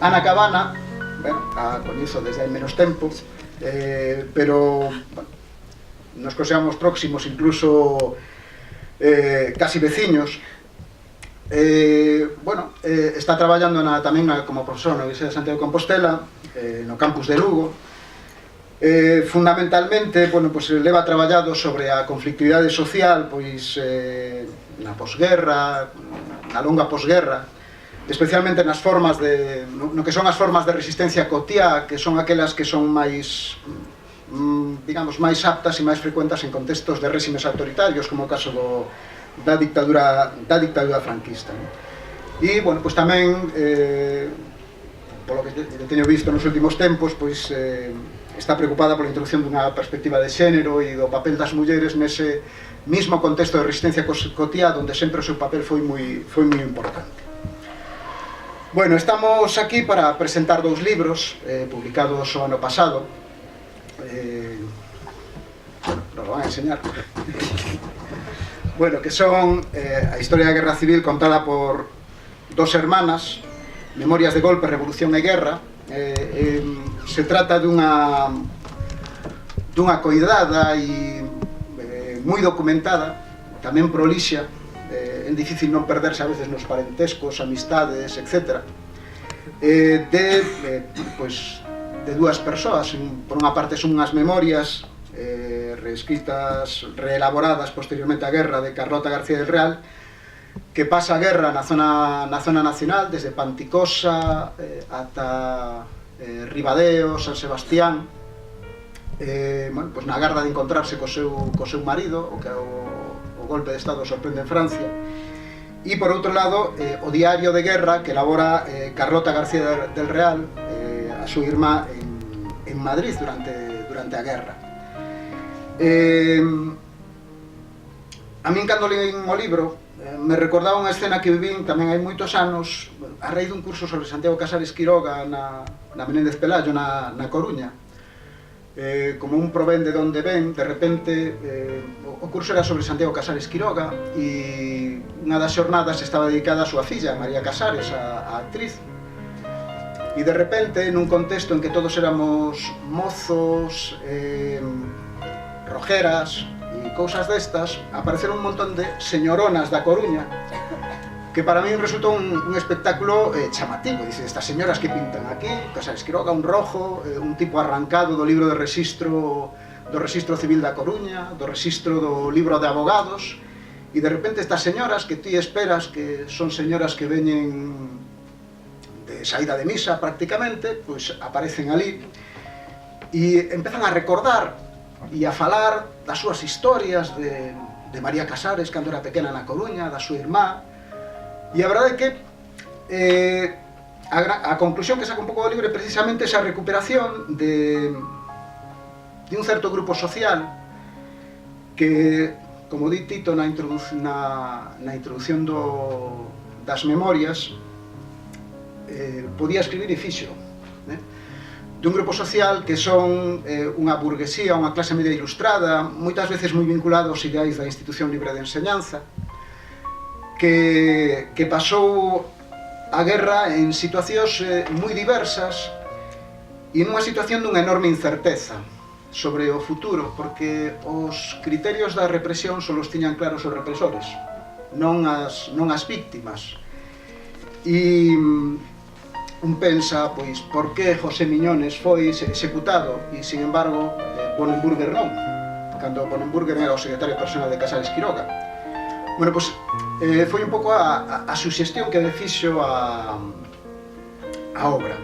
Ana Cabana, bueno, a coñezo desde hai menos tempo, pero bueno, nos consideramos próximos, incluso casi veciños. Bueno, está traballando tamén como profesor na Universidade de Santiago de Compostela, no campus de Lugo. Fundamentalmente, bueno, pues leva traballado sobre a conflictividade social, pois na posguerra, na longa posguerra, especialmente nas formas de, no que son as formas de resistencia cotiá, que son aquelas que son máis, digamos, máis aptas e máis frecuentas en contextos de réximes autoritarios, como o caso da dictadura franquista. E, bueno, pois tamén, polo que teño visto nos últimos tempos, pois está preocupada pola introducción dunha perspectiva de xénero e do papel das mulleres nese mismo contexto de resistencia cotiá, onde sempre o seu papel foi moi importante. Bueno, estamos aquí para presentar dous libros publicados o ano pasado. Bueno, nos lo van a enseñar. Bueno, que son a historia da Guerra Civil contada por dos hermanas, Memorias de Golpe, Revolución e Guerra. Se trata dunha coidada e moi documentada, tamén prolixa. É difícil non perderse a veces nos parentescos, amistades, etc. De dúas persoas. Por unha parte son unhas memorias reescritas, reelaboradas posteriormente á guerra, de Carlota García del Real, que pasa a guerra na zona nacional, desde Panticosa ata Ribadeo, San Sebastián, bueno, pues na garda de encontrarse co seu marido, o que o golpe de Estado sorprende en Francia. E, por outro lado, o diario de guerra que elabora Carlota García del Real, a súa irmá en Madrid durante a guerra. A min, cando leín o libro, me recordaba unha escena que vivín tamén hai moitos anos a raíz dun curso sobre Santiago Casares Quiroga na Menéndez Pelayo, na Coruña. Como un provén de onde ven, de repente o curso era sobre Santiago Casares Quiroga e unha das xornadas estaba dedicada a súa filla, María Casares, a actriz. E de repente, nun contexto en que todos éramos mozos, rojeras e cousas destas, apareceron un montón de señoronas da Coruña, que para mí resultou un espectáculo chamativo. Dice, estas señoras que pintan aquí, Casares Quiroga, un rojo, un tipo arrancado do libro de registro do Registro Civil da Coruña, do registro do libro de abogados, e de repente estas señoras que ti esperas que son señoras que veñen de saída de misa prácticamente, pois aparecen ali e empezan a recordar e a falar das súas historias de María Casares cando era pequena na Coruña, da súa irmá. E a verdade é que a conclusión que saca un pouco do libro é precisamente esa recuperación de un certo grupo social que, como di Tito na introducción das memorias, podía escribir e fixo, de un grupo social que son unha burguesía, unha clase media ilustrada, moitas veces moi vinculada aos ideais da institución libre de enseñanza, que pasou a guerra en situacións moi diversas e nunha situación dunha enorme incerteza sobre o futuro, porque os criterios da represión só os tiñan claros os represores, non as víctimas. E un pensa, pois, por que José Miñones foi executado e, sin embargo, Bonenburger non, cando Bonenburger era o secretario personal de Casares Quiroga. Bueno, pois, foi un pouco a suxestión que me fixo a obra.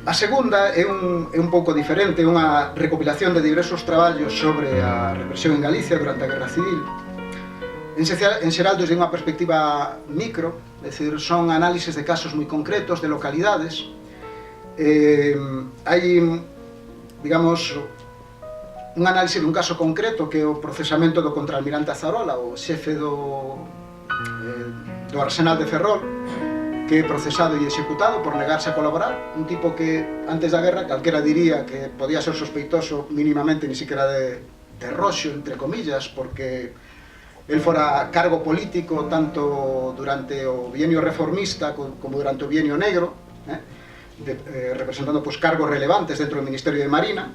A segunda é un pouco diferente, é unha recopilación de diversos traballos sobre a represión en Galicia durante a Guerra Civil. En xeral, desde unha perspectiva micro, é dicir, son análises de casos moi concretos, de localidades. Hai, digamos, un análise dun caso concreto que é o procesamento do contraalmirante Azarola, o xefe do Arsenal de Ferrol, que é procesado e executado por negarse a colaborar. Un tipo que, antes da guerra, calquera diría que podía ser sospeitoso mínimamente, ni siquiera de roxo, entre comillas, porque el fora cargo político tanto durante o bienio reformista como durante o bienio negro, representando pues, cargos relevantes dentro del Ministerio de Marina,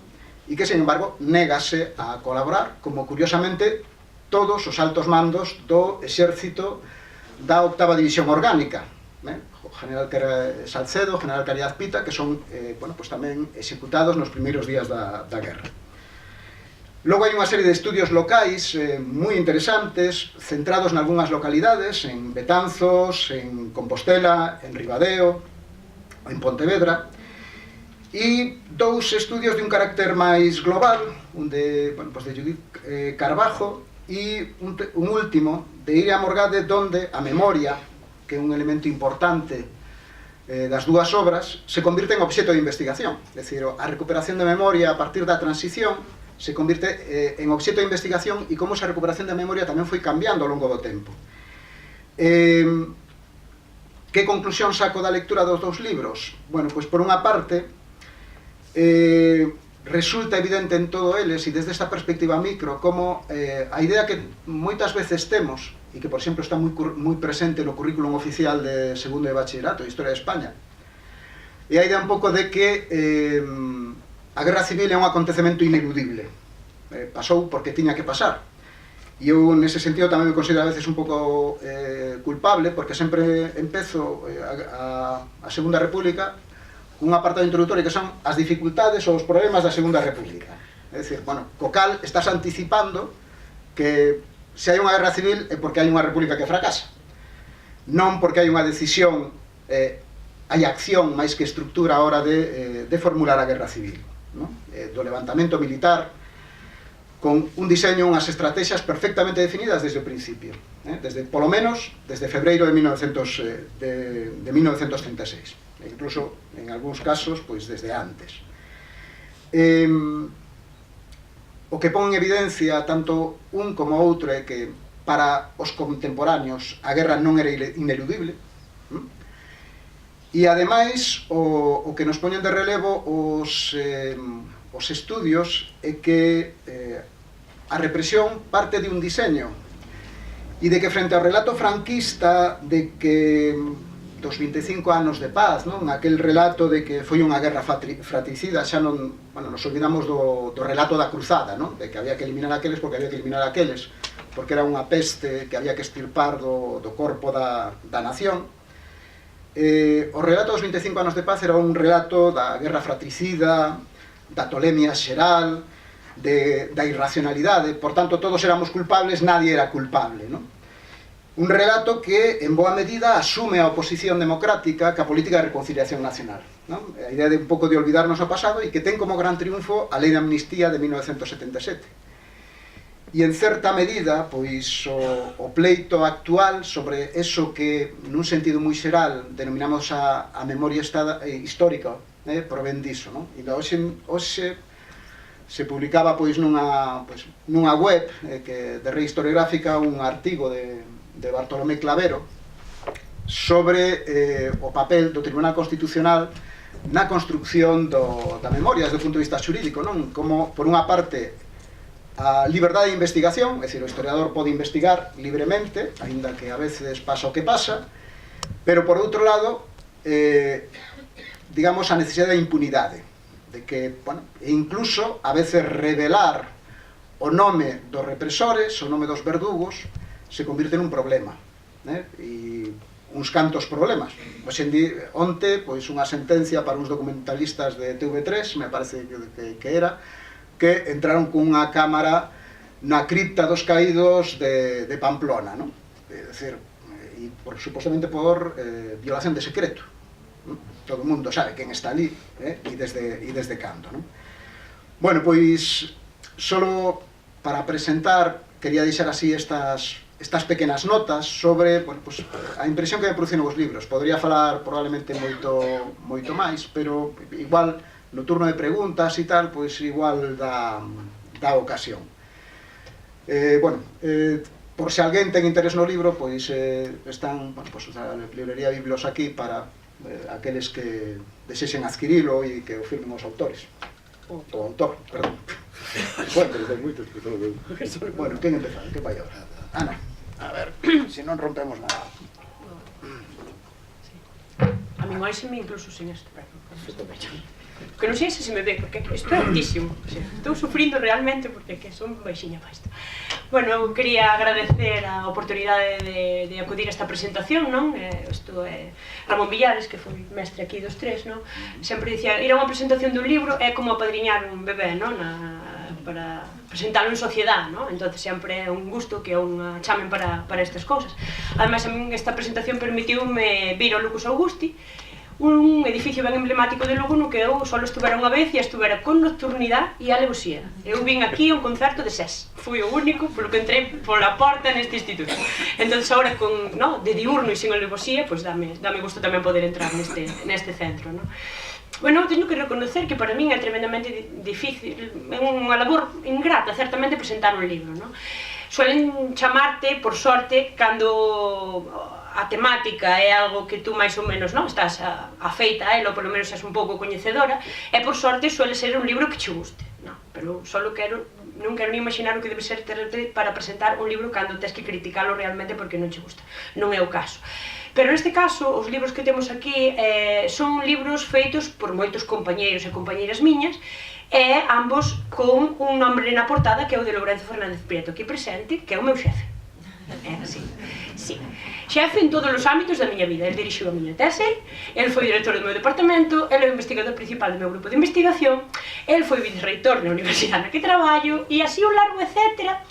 e que, sin embargo, négase a colaborar, como, curiosamente, todos os altos mandos do exército da 8ª División Orgánica, o general Salcedo, o general Caridad Pita, que son bueno, pues, tamén executados nos primeiros días da guerra. Logo hai unha serie de estudios locais moi interesantes, centrados en algunhas localidades, en Betanzos, en Compostela, en Ribadeo, en Pontevedra, e dous estudios de un carácter máis global, un de, bueno, pues de Judith Carbajo e un último de Iria Morgade, donde a memoria, que é un elemento importante das dúas obras, se convirte en obxeto de investigación. É dicir, a recuperación de memoria a partir da transición se convirte en obxeto de investigación e como esa recuperación de memoria tamén foi cambiando ao longo do tempo. Que conclusión saco da lectura dos dous libros? Bueno, pois por unha parte, resulta evidente en todo eles, e desde esta perspectiva micro, como a idea que moitas veces temos, e que, por exemplo, está moi presente no currículum oficial de segundo de bachillerato, de Historia de España, e a idea un pouco de que a Guerra Civil é un acontecemento ineludible. Pasou porque tiña que pasar. E eu, nese sentido, tamén me considero a veces un pouco culpable, porque sempre empezo a Segunda República un apartado introductorio que son as dificultades ou os problemas da Segunda República. É dicir, bueno, co cal estás anticipando que se hai unha guerra civil é porque hai unha república que fracasa. Non porque hai unha decisión, hai acción máis que estructura a hora de formular a guerra civil, ¿no? Do levantamento militar, con un diseño, unhas estrategias perfectamente definidas desde o principio, desde, polo menos, desde febreiro de 1936. E incluso, en algúns casos, pois desde antes. O que pon en evidencia tanto un como outro é que para os contemporáneos a guerra non era ineludible, e ademais o que nos poñen de relevo os estudios é que a represión parte de un diseño e de que frente ao relato franquista de que dos 25 anos de paz, non? Aquel relato de que foi unha guerra fratricida, xa non, bueno, nos olvidamos do relato da cruzada, non? De que había que eliminar aqueles porque había que eliminar aqueles, porque era unha peste que había que extirpar do corpo da nación. O relato dos 25 anos de paz era un relato da guerra fratricida, da tolemia xeral, da irracionalidade, por tanto todos éramos culpables, nadie era culpable, non? Un relato que, en boa medida, asume a oposición democrática ca política de reconciliación nacional, non? A idea de un pouco de olvidarnos o pasado e que ten como gran triunfo a Lei de Amnistía de 1977. E, en certa medida, pois, o pleito actual sobre eso que, nun sentido moi xeral, denominamos a memoria histórica, provén diso, non? E hoxe se publicaba pois nunha web de Rede Historiográfica un artigo de Bartolomé Clavero sobre o papel do Tribunal Constitucional na construcción da memoria desde o punto de vista xurídico, non? Como, por unha parte, a liberdade de investigación, é dicir, o historiador pode investigar libremente, aínda que a veces pasa o que pasa, pero, por outro lado, digamos, a necesidade de impunidade, de que, bueno, incluso, a veces, revelar o nome dos represores, o nome dos verdugos, se convirte nun problema, e uns cantos problemas. Onte, pois, unha sentencia para uns documentalistas de TV3, me parece que era, que entraron cunha cámara na cripta dos caídos de Pamplona, non? É dicir, e supostamente por violación de secreto. Todo o mundo sabe quen está ali, e desde cando, non? Bueno, pois, solo para presentar, quería deixar así estas pequenas notas sobre, bueno, pues, a impresión que me producen os libros. Podría falar probablemente moito máis, pero igual no turno de preguntas e tal, pois igual dá ocasión. Bueno, por se alguén ten interés no libro, pois están, bueno, pues, a librería Biblos aquí para aqueles que desexen adquirilo e que o firmen os autores. O autor, perdón. Bueno, quen empezar? Que vai agora? Ana, a ver, se non rompemos nada. A min hoxe me incluso sin este, perdón. Que non sei se me ve, porque isto é altísimo. Estou sufrindo realmente porque son baixiña para isto. Bueno, eu quería agradecer a oportunidade de acudir a esta presentación, non? Isto é Ramón Villares, que foi mestre aquí dos tres, non? Sempre dicía, ir a unha presentación dun libro é como apadriñar un bebé, non? Para presentalo en sociedade, non? Entón sempre é un gusto que un chamen para estas cousas. Ademais, a min esta presentación permitiume vir ao Lucus Augusti, un edificio ben emblemático de Lugo no que eu só estuvera unha vez e estuvera con nocturnidade e alevosía. Eu vin aquí un concerto de SES. Fui o único polo que entrei pola porta neste instituto. Entón, agora, de diurno e sin alevosía, pois dame gusto tamén poder entrar neste centro, non? Bueno, teño que reconocer que para min é tremendamente difícil, é unha labor ingrata, certamente, presentar un libro, non? Suelen chamarte, por sorte, cando a temática é algo que tú máis ou menos estás afeita a ela, ou polo menos és un pouco coñecedora, e por sorte suele ser un libro que che guste, pero non quero ni imaginar o que debe ser para presentar un libro cando tens que criticalo realmente porque non che gusta. Non é o caso. Pero neste caso, os libros que temos aquí son libros feitos por moitos compañeiros e compañeiras miñas, e ambos con un nombre na portada que é o de Lourenzo Fernández Prieto, aquí presente, que é o meu xefe. É así, sí. Xefe en todos os ámbitos da miña vida. El dirixiu a miña tese, el foi director do meu departamento, el é o investigador principal do meu grupo de investigación, el foi vicerreitor na universidade na que traballo, e así un largo etcétera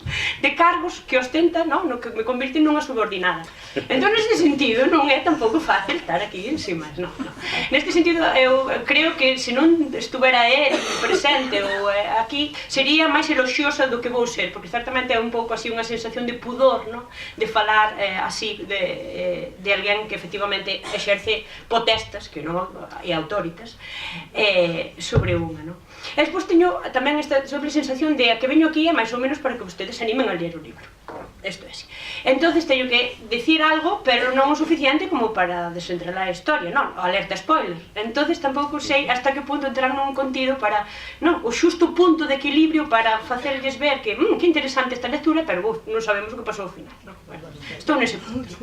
de cargos que ostenta, no que me convirten nunha subordinada. Entón, neste sentido, non é tampouco fácil estar aquí encima, non. Neste sentido, eu creo que se non estuvera ele presente ou aquí, sería máis eloxiosa do que vou ser, porque certamente é un pouco así unha sensación de pudor, de falar así de alguén que efectivamente exerce potestas e autoritas sobre unha, non? E despois teño tamén esta sobre sensación de que veño aquí é máis ou menos para que vostedes se animen a ler o libro. Isto é así. Entón teño que dicir algo, pero non o suficiente como para desentralar a historia, non? Alerta spoiler. Entón tampouco sei hasta que punto entrar nun contido para, o xusto punto de equilibrio para facerlles ver que interesante esta lectura, pero non sabemos o que pasou ao final. Estou nese punto.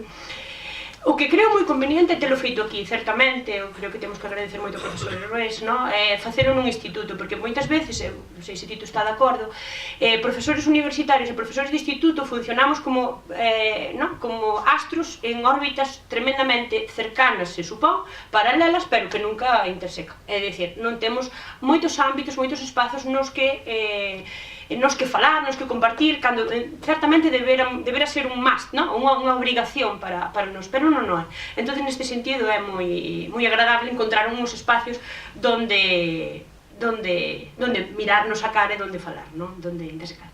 O que creo moi conveniente é telo feito aquí, certamente, eu creo que temos que agradecer moito ao profesor Heroes, facelo nun instituto, porque moitas veces, non sei se Tito está de acordo, profesores universitarios e profesores de instituto funcionamos como astros en órbitas tremendamente cercanas, se supón, paralelas, pero que nunca intersecan. É dicir, non temos moitos ámbitos, moitos espazos nos que falar, nos que compartir, cando certamente debera ser un must, unha obrigación para nós, pero non é. Entón, neste sentido, é moi agradable encontrar uns espacios donde mirarnos a cara e donde falar, donde intersecar.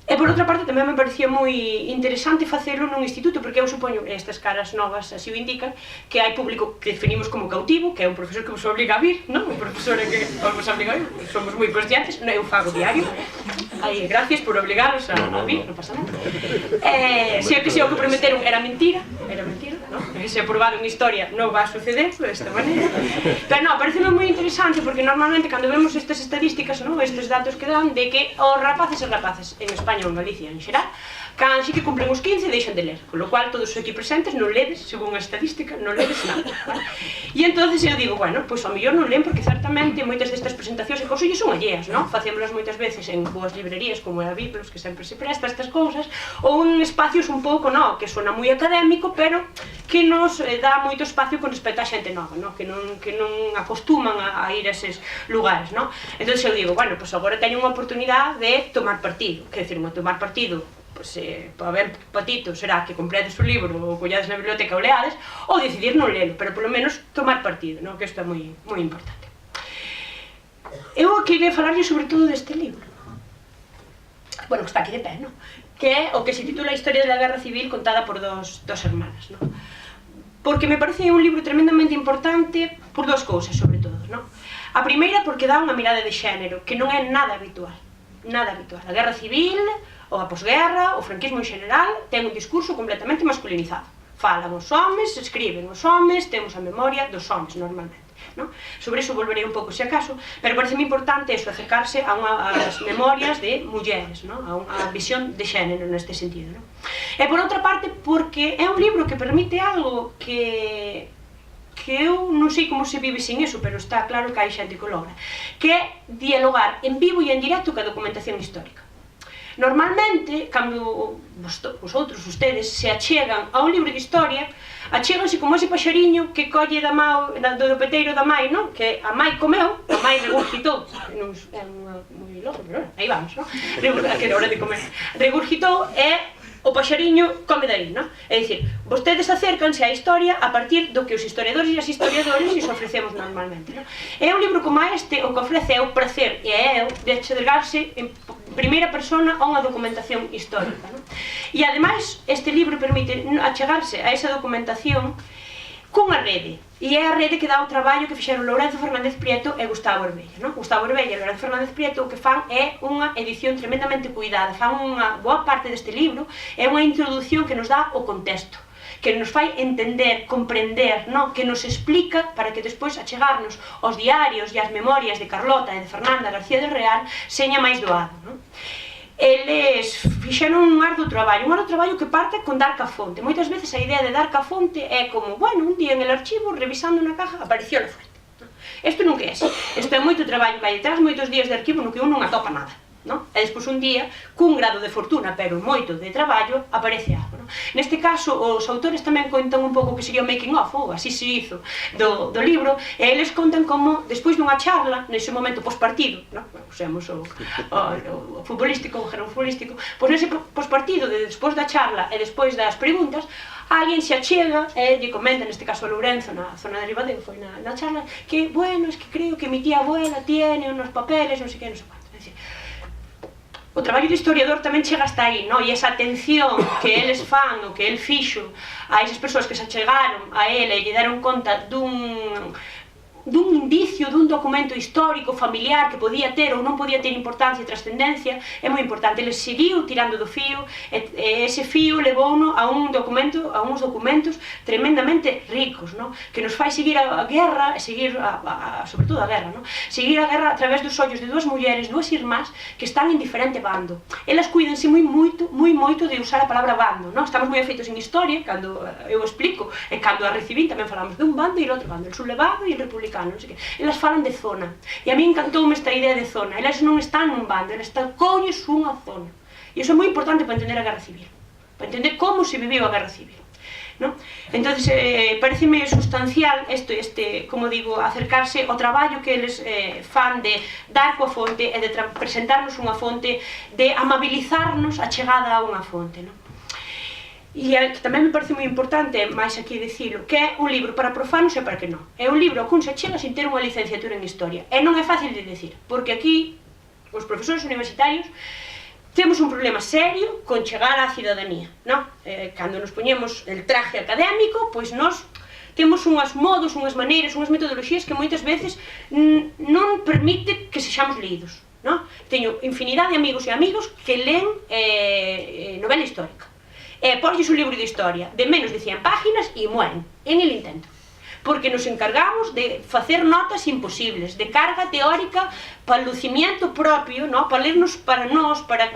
E por outra parte tamén me parecía moi interesante facelo nun instituto, porque eu supoño, estas caras novas así o indican, que hai público que definimos como cautivo, que é un profesor que vos obliga a vir, un profesor que vos obliga a vir, somos moi conscientes, eu fago diario, gracias por obligaros a vir, non pasa nada. Se o que prometeron era mentira, se aprobado en historia non va a suceder desta maneira, pero pareceme moi interesante porque normalmente cando vemos estas estadísticas, estes datos que dan de que os rapaces e rapaces en España ou en Galicia en xeral, canxe que cumplen os 15 deixan de ler, con lo cual todos os aquí presentes non ledes, según a estadística, non ledes nada. E entonces eu digo, pois ao mellor non len porque certamente moitas destas presentacións e cousas son alleas, facémolas moitas veces en boas librerías como a Biblos, que sempre se presta estas cousas, ou en espacios un pouco, que sona moi académico, pero que nos dá moito espacio con respecto a xente nova, que non acostuman a ir a eses lugares, Entón eu digo, pois agora teño unha oportunidade de tomar partido, quer dizer, tomar partido, para ver patito será que completes o libro ou collades na biblioteca ou leades, ou decidir non lelo, pero polo menos tomar partido, que isto é moi importante. Eu queria falarlle sobre todo deste libro, que está aquí de pé, que é o que se titula A historia da Guerra Civil contada por dos hermanas, porque me parece un libro tremendamente importante por dúas cousas, sobre todo. A primeira, porque dá unha mirada de xénero, que non é nada habitual. A Guerra Civil, ou a posguerra, o franquismo en xeral, ten un discurso completamente masculinizado. Falan os homes, escriben os homes, temos a memoria dos homes, normalmente. Sobre iso volverei un pouco, se acaso, pero pareceme importante acercarse a unhas memorias de mulleres, a unha visión de xénero neste sentido. E por outra parte, porque é un libro que permite algo que que eu non sei como se vive sin eso, pero está claro que hai xente que logra, que é dialogar en vivo e en directo ca documentación histórica. Normalmente, cando vosotros, ustedes, se achegan a un libro de historia, achéganse como ese paxariño que colle da mao, do peteiro da mai, non? Que a mai comeu, a mai regurgitou, é moi loco, pero aí vamos, non? Que é hora de comer. Regurgitou e o paxariño come dai, non? É dicir, vostedes acércanse á historia a partir do que os historiadores e as historiadores lles ofrecemos normalmente, non? É un libro como este o que ofrece é o prazer e é o de achegarse en primeira persona a unha documentación histórica, non? E ademais, este libro permite achegarse a esa documentación cunha rede, e é a rede que dá o traballo que fixeron Lourenzo Fernández Prieto e Gustavo Arbella, non? Gustavo Arbella e Lourenzo Fernández Prieto o que fan é unha edición tremendamente cuidada, fan unha boa parte deste libro, é unha introdución que nos dá o contexto, que nos fai entender, comprender, non? Que nos explica para que despois achegarnos aos diarios e as memorias de Carlota e de Fernanda García del Real seña máis doado, non? Eles fixeron un arduo traballo que parte con dar ca fonte. Moitas veces a idea de dar ca fonte é como, bueno, un día en el archivo, revisando na caja, apareció na fonte. Isto non que é así. Isto é moito traballo que hai detrás, moitos días de arquivo no que un non atopa nada, non? E despois un día, cun grado de fortuna, pero moito de traballo, aparece algo, non? Neste caso, os autores tamén contan un pouco que sería o making of, ou así se hizo, do libro, e eles contan como, despois dunha charla, nese momento pospartido, non? Usemos o futbolístico, o género futbolístico, pois nese pospartido, despois da charla e despois das preguntas, alguén se achega e lle comenta, neste caso a Lourenzo, na zona de Ribadeo, foi na charla, que, bueno, es que creo que mi tía abuela tiene unos papeles, non sei que, non sei cuánto. É dicir, o traballo de historiador tamén chega hasta aí, non? E esa atención que eles fan, o que el fixo a esas persoas que se achegaron a ele e lle deron conta dun indicio, dun documento histórico, familiar, que podía ter ou non podía ter importancia e trascendencia, é moi importante. Ele seguiu tirando do fío, e ese fío levouno a uns documentos tremendamente ricos, non? Que nos fai seguir a guerra, seguir, sobre todo a guerra, non? Seguir a guerra a través dos ollos de dúas mulleres, dúas irmás, que están en diferente bando. Elas cuídense moi moito de usar a palabra bando, non? Estamos moi afeitos en historia, cando eu explico, e cando a recibín tamén falamos dun bando e do outro bando, el sublevado e el republicano. Non sei que. Elas falan de zona, e a mí encantoume esta idea de zona. Elas non están nun bando, elas colles unha zona, e iso é moi importante para entender a Guerra Civil, para entender como se viviu a Guerra Civil, non? Entón, pareceme sustancial como digo, acercarse ao traballo que eles fan de dar coa fonte e de presentarnos unha fonte, de amabilizarnos a chegada a unha fonte, non? E que tamén me parece moi importante, máis aquí dicilo, que é un libro para profanos e para que non. É un libro a cun se chega sin ter unha licenciatura en historia. E non é fácil de dicir, porque aquí, os profesores universitarios, temos un problema serio con chegar á cidadanía, non? Cando nos poñemos el traje académico, pois nos temos unhas modos, unhas maneiras, unhas metodoloxías que moitas veces non permite que sexamos leídos, non? Teño infinidade de amigos e amigos que len novela histórica. Porlles un libro de historia de menos de 100 páginas e mueren en el intento, porque nos encargamos de facer notas imposibles, de carga teórica para lucimiento propio, para lernos para nós, para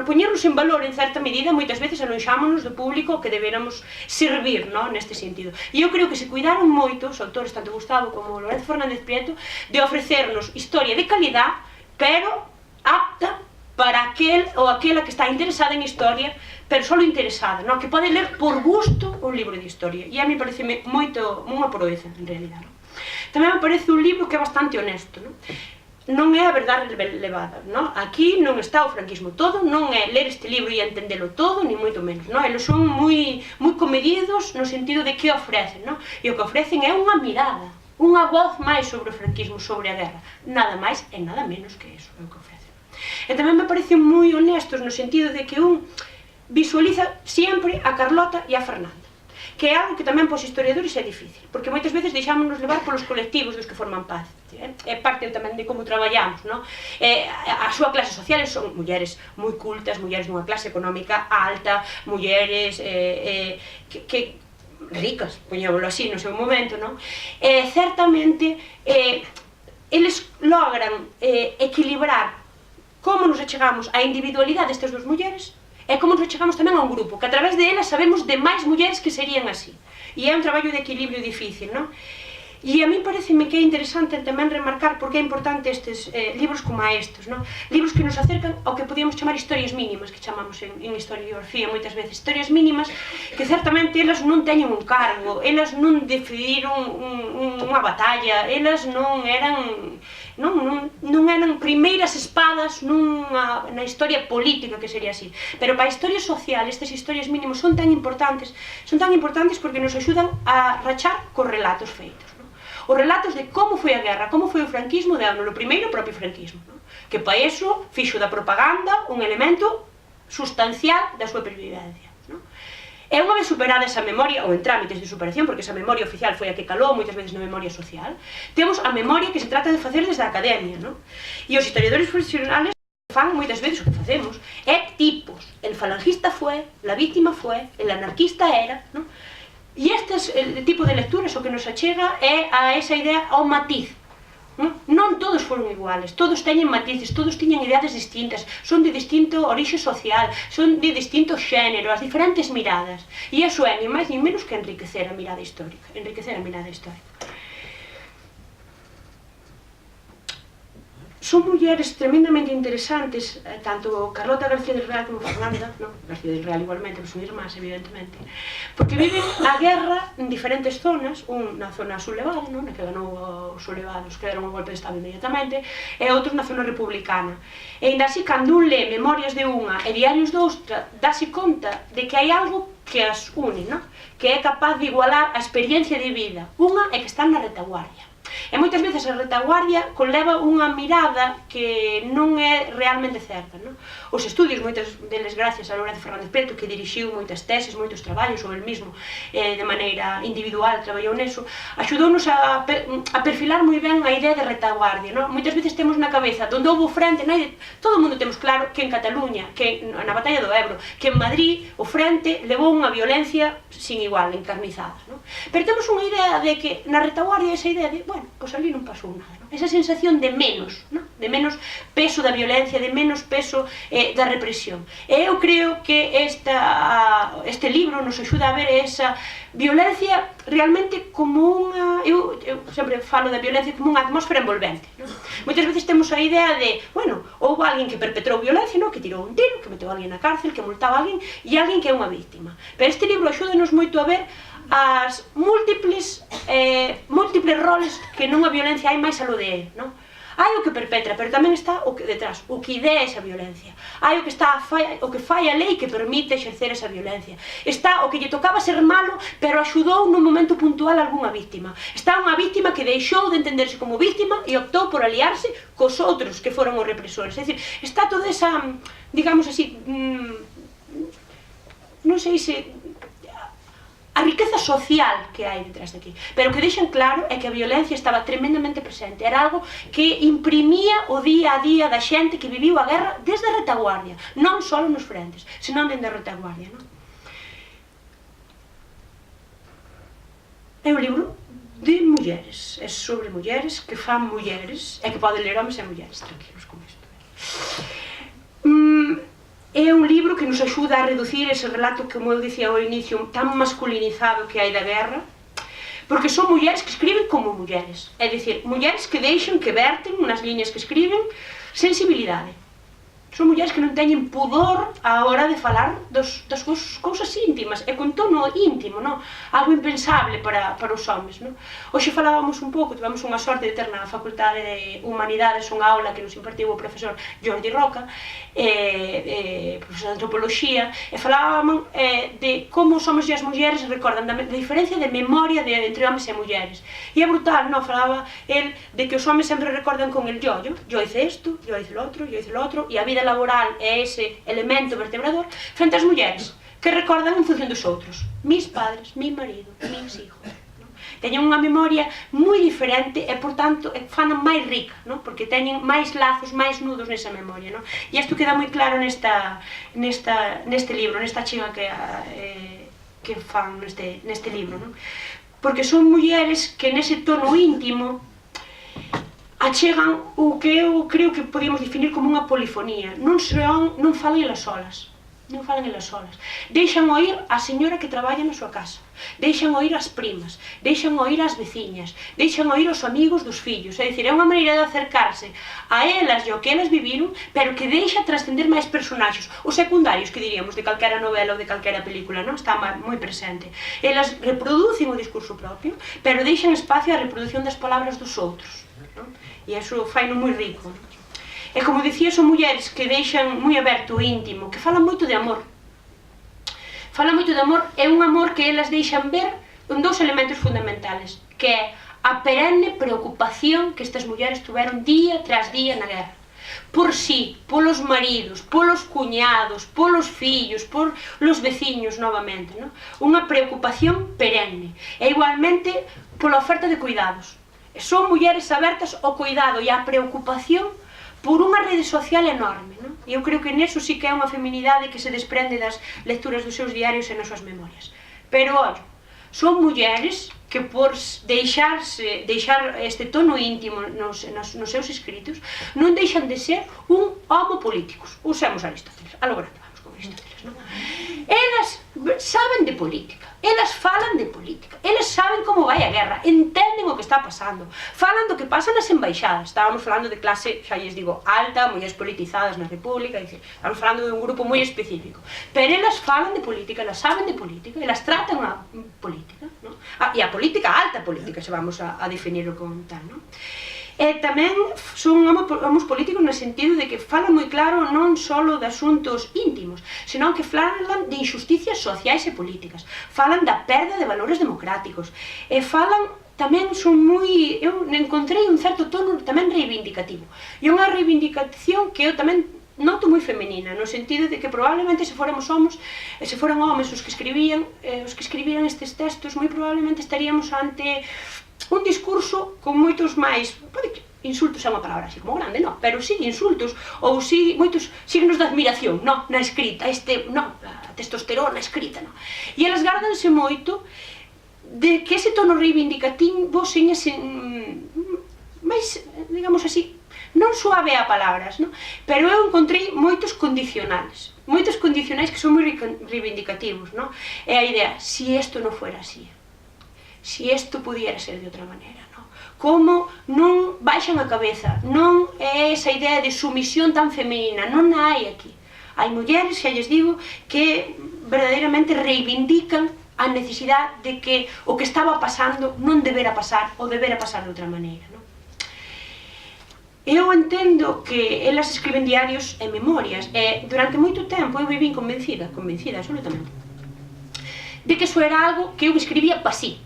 poñernos en valor en certa medida. Moitas veces alonxámonos do público que deberamos servir, neste sentido. E eu creo que se cuidaron moito os autores, tanto Gustavo como Lourenzo Fernández Prieto, de ofrecernos historia de calidad, pero apta para aquel ou aquela que está interesada en historia, pero só interesada, que pode ler por gusto un libro de historia. E a mí parece moito unha proeza, en realidad. Tamén me parece un libro que é bastante honesto. Non é a verdade levada. Aquí non está o franquismo todo, non é ler este libro e entendelo todo, ni moito menos. Eles son moi comedidos no sentido de que ofrecen. E o que ofrecen é unha mirada, unha voz máis sobre o franquismo, sobre a guerra. Nada máis e nada menos que iso é o que ofrecen. E tamén me parecen moi honestos no sentido de que un visualiza sempre a Carlota e a Fernanda, que é algo que tamén pos historiadores é difícil, porque moitas veces deixámonos levar polos colectivos dos que forman parte. É parte tamén de como traballamos. A súa clase social son mulleres moi cultas, mulleres dunha clase económica alta, mulleres que ricas, poñémolo así no seu momento. Certamente eles logran equilibrar como nos achegamos á individualidade destas duas mulleres é como nos chegamos tamén a un grupo, que a través de elas sabemos de máis mulleres que serían así. E é un traballo de equilibrio difícil, non? E a mí pareceme que é interesante tamén remarcar porque é importante estes libros como estes, non? Libros que nos acercan ao que podíamos chamar historias mínimas, que chamamos en historiografía moitas veces, historias mínimas que certamente elas non teñen un cargo, elas non decidiron unha batalla, elas non eran primeiras espadas na historia política, que sería así, pero para a historia social estas historias mínimas son tan importantes porque nos axudan a rachar cos relatos feitos. Os relatos de como foi a guerra, como foi o franquismo, de no primeiro o propio franquismo, que para iso fixo da propaganda un elemento sustancial da súa pervivencia. E unha vez superada esa memoria, ou en trámites de superación, porque esa memoria oficial foi a que calou moitas veces na memoria social, temos a memoria que se trata de facer desde a academia, e os historiadores profesionales fan moitas veces o que facemos, é tipos, el falangista fue, la víctima fue, el anarquista era, e este tipo de lecturas o que nos achega é a esa idea ao matiz. Non todos foron iguales, todos teñen matices, todos tiñen ideades distintas, son de distinto orixe social, son de distinto xénero, as diferentes miradas. E iso é, ni máis ni menos que enriquecer a mirada histórica, Son mulleres tremendamente interesantes, tanto Carlota García del Real como Fernanda, García del Real igualmente, pero son irmás, evidentemente, porque viven a guerra en diferentes zonas, na zona sublevada, na que ganou os sublevados, que deron un golpe de estado inmediatamente, e outros na zona republicana. E ainda así, cando un lê memorias de unha e diarios de outra, dáse conta de que hai algo que as une, que é capaz de igualar a experiencia de vida. Unha é que están na retaguardia. E moitas veces a retaguardia conleva unha mirada que non é realmente certa. Os estudios, moitas deles gracias a Lorenzo Fernández Preto, que dirixiu moitas teses, moitos traballos, ou el mismo de maneira individual traballou neso, axudounos a perfilar moi ben a idea de retaguardia. Moitas veces temos na cabeza, onde houve frente, todo o mundo temos claro que en Cataluña, que na batalla do Ebro, que en Madrid o frente levou unha violencia sin igual, encarnizada. Pero temos unha idea de que na retaguardia esa idea de, bueno, pois ali non pasou nada, esa sensación de menos, de menos peso da violencia, de menos peso da represión. E eu creo que este libro nos axuda a ver esa violencia realmente como unha... Eu sempre falo da violencia como unha atmósfera envolvente. Moitas veces temos a idea de, bueno, houve alguén que perpetrou violencia, que tirou un tiro, que meteu alguén na cárcel, que multaba alguén, e alguén que é unha víctima. Pero este libro axúdanos moito a ver as múltiples roles que nunha violencia hai máis aló de él. Hai o que perpetra, pero tamén está o que detrás, o que idea esa violencia. Hai o que fai a lei que permite exercer esa violencia. Está o que lle tocaba ser malo, pero axudou nun momento puntual a algunha víctima. Está unha víctima que deixou de entenderse como víctima e optou por aliarse cos outros que foron os represores. É dicir, está toda esa, digamos así, non sei se... a riqueza social que hai detrás de aquí, pero o que deixan claro é que a violencia estaba tremendamente presente, era algo que imprimía o día a día da xente que viviu a guerra desde a retaguardia, non só nos frentes, senón desde a retaguardia. É un libro de mulleres, é sobre mulleres que fan mulleres, e que poden ler homes e mulleres, tranquilos con isto. É un libro que nos axuda a reducir ese relato, como eu dicía ao inicio, tan masculinizado que hai da guerra, porque son mulleres que escriben como mulleres, é dicir, mulleres que deixan, que verten nas liñas que escriben, sensibilidade. Son mulleres que non teñen pudor á hora de falar das cousas íntimas, e con tono íntimo, algo impensable para os homes. Hoxe falábamos un pouco, tivemos unha sorte de ter na Facultade de Humanidades unha aula que nos impartiu o profesor Jordi Roca, profesor de Antropoloxía, e falábamos de como os homes e as mulleres recordan da diferencia de memoria entre homes e mulleres. E é brutal, falaba el de que os homes sempre recordan con el yo hice isto, yo hice lo outro, e a vida laboral é ese elemento vertebrador, frente ás mulleres, que recordan en función dos outros, mis padres, mi marido, mis hijos. Teñen unha memoria moi diferente e, por tanto, fana máis rica, porque teñen máis lazos, máis nudos nesa memoria. E isto queda moi claro neste libro, nesta chiga que fan neste libro. Porque son mulleres que nese tono íntimo achegan o que eu creo que podíamos definir como unha polifonía. Non falan elas solas. non falan elas solas. Deixan oír a señora que traballa na súa casa, deixan oír as primas, deixan oír as veciñas, deixan oír os amigos dos fillos. É dicir, é unha maneira de acercarse a elas e ao que elas viviron, pero que deixa trascender máis personaxes, os secundarios, que diríamos, de calquera novela ou de calquera película, non? Está moi presente. Elas reproducen o discurso propio, pero deixan espacio á reproducción das palabras dos outros, non? E iso fai moi rico, non? E como dicía, son mulleres que deixan moi aberto o íntimo, que falan moito de amor. Falan moito de amor, é un amor que elas deixan ver en dous elementos fundamentales, que é a perenne preocupación que estas mulleres tuveron día tras día na guerra. Por si, polos maridos, polos cuñados, polos fillos, polos veciños novamente, non? Unha preocupación perenne. E igualmente pola oferta de cuidados. Son mulleres abertas ao cuidado e á preocupación por unha rede social enorme, non? E eu creo que neso sí que é unha feminidade que se desprende das lecturas dos seus diarios e nas súas memorias. Pero, ollo, son mulleres que por deixar este tono íntimo nos seus escritos non deixan de ser un homo políticos. Usemos Aristóteles, a lo grande, vamos con Aristóteles, non? Elas saben de política, elas falan de política, elas saben como vai a guerra, entenden o que está pasando, falan do que pasa nas embaixadas. Estábamos falando de clase, xa lles digo, alta, mulleres politizadas na República, estamos falando de un grupo moi específico, pero elas falan de política, elas saben de política, elas tratan a política, non? E a política, a alta política, se vamos a definirlo con tal, non? E tamén son homos políticos no sentido de que falan moi claro non só de asuntos íntimos, senón que falan de injusticias sociais e políticas, falan da perda de valores democráticos, e falan tamén son moi... Eu encontrei un certo tono tamén reivindicativo, e unha reivindicación que eu tamén noto moi femenina, no sentido de que probablemente se fóramos homos, se foran homes os que escribían estes textos, moi probablemente estaríamos ante un discurso con moitos máis, pode que insultos é unha palabra así como grande, non, pero sí insultos, ou sí moitos signos de admiración, non, na escrita, a testosterona escrita, non. E elas gardanse moito de que ese tono reivindicativo seña máis, digamos así, non suave a palabras, non? Pero eu encontrei moitos condicionais que son moi reivindicativos, non? É a idea, si isto non fuera así, si isto pudiera ser de outra maneira, non? Como non baixan a cabeza, non é esa idea de sumisión tan femenina, non a hai aquí. Hai mulleres, xa lles digo, que verdadeiramente reivindican a necesidade de que o que estaba pasando non debera pasar ou debera pasar de outra maneira, non? Eu entendo que elas escriben diarios e memorias, e durante moito tempo eu vivín convencida absolutamente, de que eso era algo que eu escribía pa sí.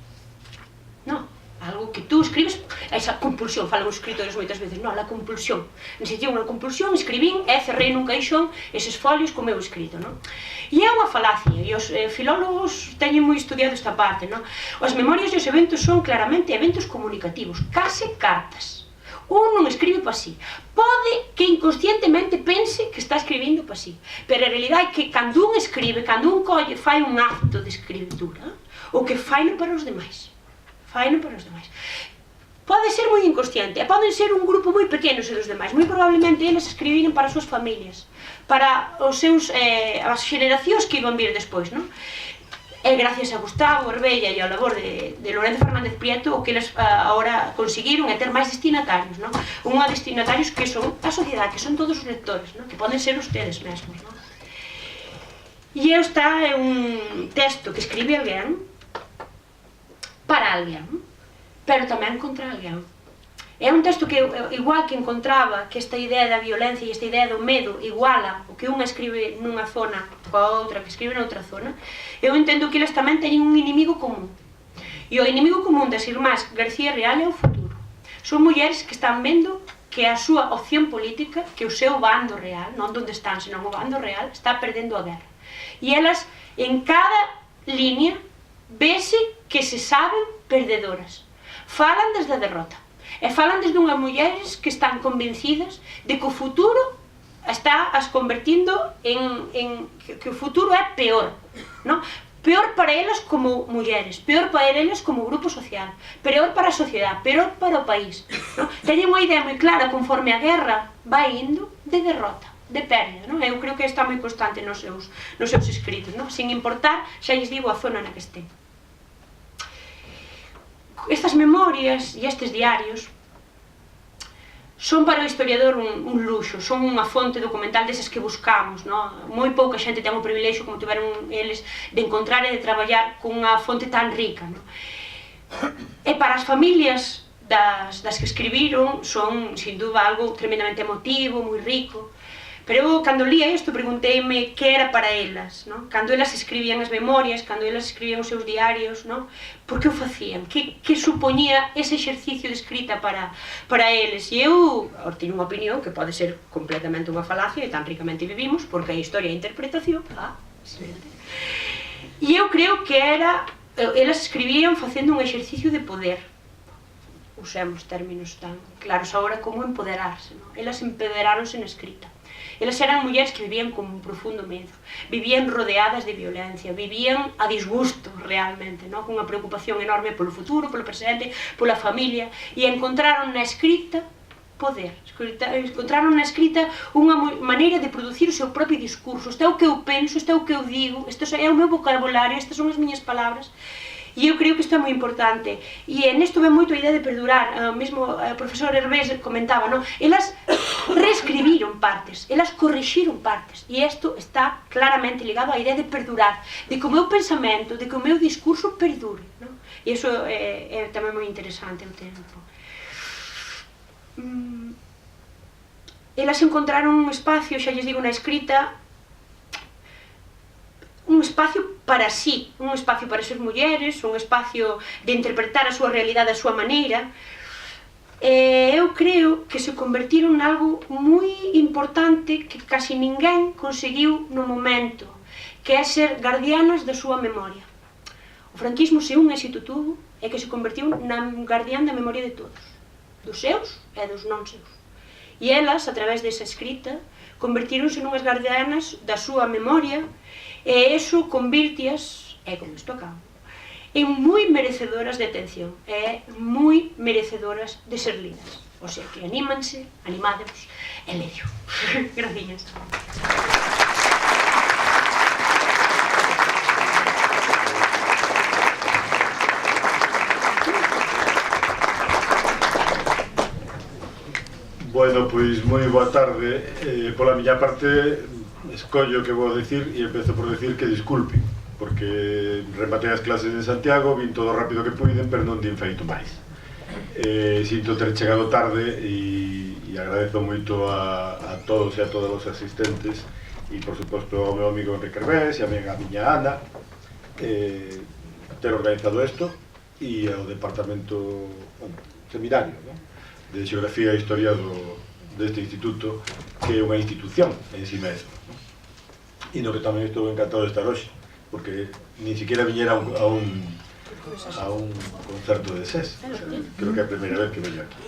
Non, algo que tú escribes, esa compulsión, falan os escritores moitas veces, non, a compulsión. Necesitei unha compulsión, escribín e cerrei nun caixón eses folios co meu escrito, non? E é unha falacia, e os filólogos teñen moi estudiado esta parte, non? As memorias e os eventos son claramente eventos comunicativos, case cartas. Un non escribe pa sí. Pode que inconscientemente pense que está escribindo pa sí, pero a realidade é que cando un escribe, cando un colle, fai un acto de escritura, o que faino para os demais. Pode ser moi inconsciente, e poden ser un grupo moi pequeno os demais, moi probablemente eles escribiren para as súas familias, para os seus, as xeracións que iban vir despois, non? É gracias a Gustavo Orbella e ao labor de Lorenzo Fernández Prieto o que eles agora conseguiron é ter máis destinatarios, non? Unha destinatarios que son a sociedade, que son todos os lectores, non? Que poden ser ustedes mesmos, non? E está é un texto que escribe alguén para alguén, pero tamén contra alguén. É un texto que, igual que encontraba que esta idea da violencia e esta idea do medo iguala o que unha escribe nunha zona coa outra que escribe noutra zona, eu entendo que eles tamén teñen un inimigo común. E o inimigo común das irmás García Real é o futuro. Son mulleres que están vendo que a súa opción política, que o seu bando real, non onde están, senón o bando real, está perdendo a guerra. E elas, en cada línea, vese que se saben perdedoras. Falan desde a derrota. E falan desde unhas mulleres que están convencidas de que o futuro está as convertindo en que o futuro é peor, non? Peor para elas como mulleres, peor para elas como grupo social, peor para a sociedade, peor para o país, non? Teñen unha idea moi clara conforme a guerra vai indo de derrota. de pérdida, non? Eu creo que está moi constante nos seus escritos, non? Sin importar, xa lles digo, a zona na que estén. Estas memorias e estes diarios son para o historiador un luxo, son unha fonte documental desas que buscamos, non? Moi pouca xente ten o privilexio, como tiveron eles, de encontrar e de traballar cunha fonte tan rica, non? E para as familias das que escribiron son, sin dúda, algo tremendamente emotivo, moi rico. Pero eu, cando lía isto, pregunteime que era para elas, non? Cando elas escribían as memorias, cando elas escribían os seus diarios, non? Por que o facían? Que supoñía ese exercicio de escrita para eles? E eu teño unha opinión que pode ser completamente unha falacia, e tan ricamente vivimos, porque a historia e a interpretación, e eu creo que era, elas escribían facendo un exercicio de poder. Usemos términos tan claros agora como empoderarse, non? Elas empoderáronse na escrita. Elas eran mulleres que vivían con un profundo medo, vivían rodeadas de violencia, vivían a disgusto realmente, non? Con unha preocupación enorme polo futuro, polo presente, pola familia, e encontraron na escrita poder, encontraron na escrita unha maneira de producir o seu propio discurso. Isto é o que eu penso, isto é o que eu digo, isto é o meu vocabulario, estas son as miñas palabras. E eu creo que isto é moi importante. E nesto ven moito a idea de perdurar. Mesmo o profesor Hervés comentaba, non? Elas reescribiron partes, elas corrixiron partes. E isto está claramente ligado á idea de perdurar, de que o meu pensamento, de que o meu discurso perdure, non? E iso é tamén moi interesante ao tempo. Elas encontraron un espacio, xa lles digo, na escrita, un espacio para sí, un espacio para ser mulleres, un espacio de interpretar a súa realidade a súa maneira. Eu creo que se convertiron en algo moi importante que casi ninguén conseguiu no momento, que é ser guardianas da súa memoria. O franquismo, se un éxito tuvo, é que se convertiu na guardián da memoria de todos, dos seus e dos non seus. E elas, a través desa escrita, convertíronse nunhas guardianas da súa memoria, e iso convirtias, e con isto acabo, en moi merecedoras de atención, e moi merecedoras de ser lidas. O sea que anímanse, animádemos, e leio. Gracias. Bueno, pois moi boa tarde. Pola miña parte, escollo o que vou dicir e empezo por dicir que disculpen, porque rematei as clases en Santiago, vin todo rápido que puiden, pero non din feito máis. Sinto ter chegado tarde e agradezo moito a todos e a todas os asistentes e, por suposto, ao meu amigo Enrique Hervés e a miña Ana ter organizado isto e ao departamento seminario, non? De Xeografía e Historia deste instituto, que é unha institución en si mesmo, non? E no que tamén estou encantado de estar hoxe, porque nin siquiera viñera a un concerto de SES. O sea, creo que é a primeira vez que veño aquí.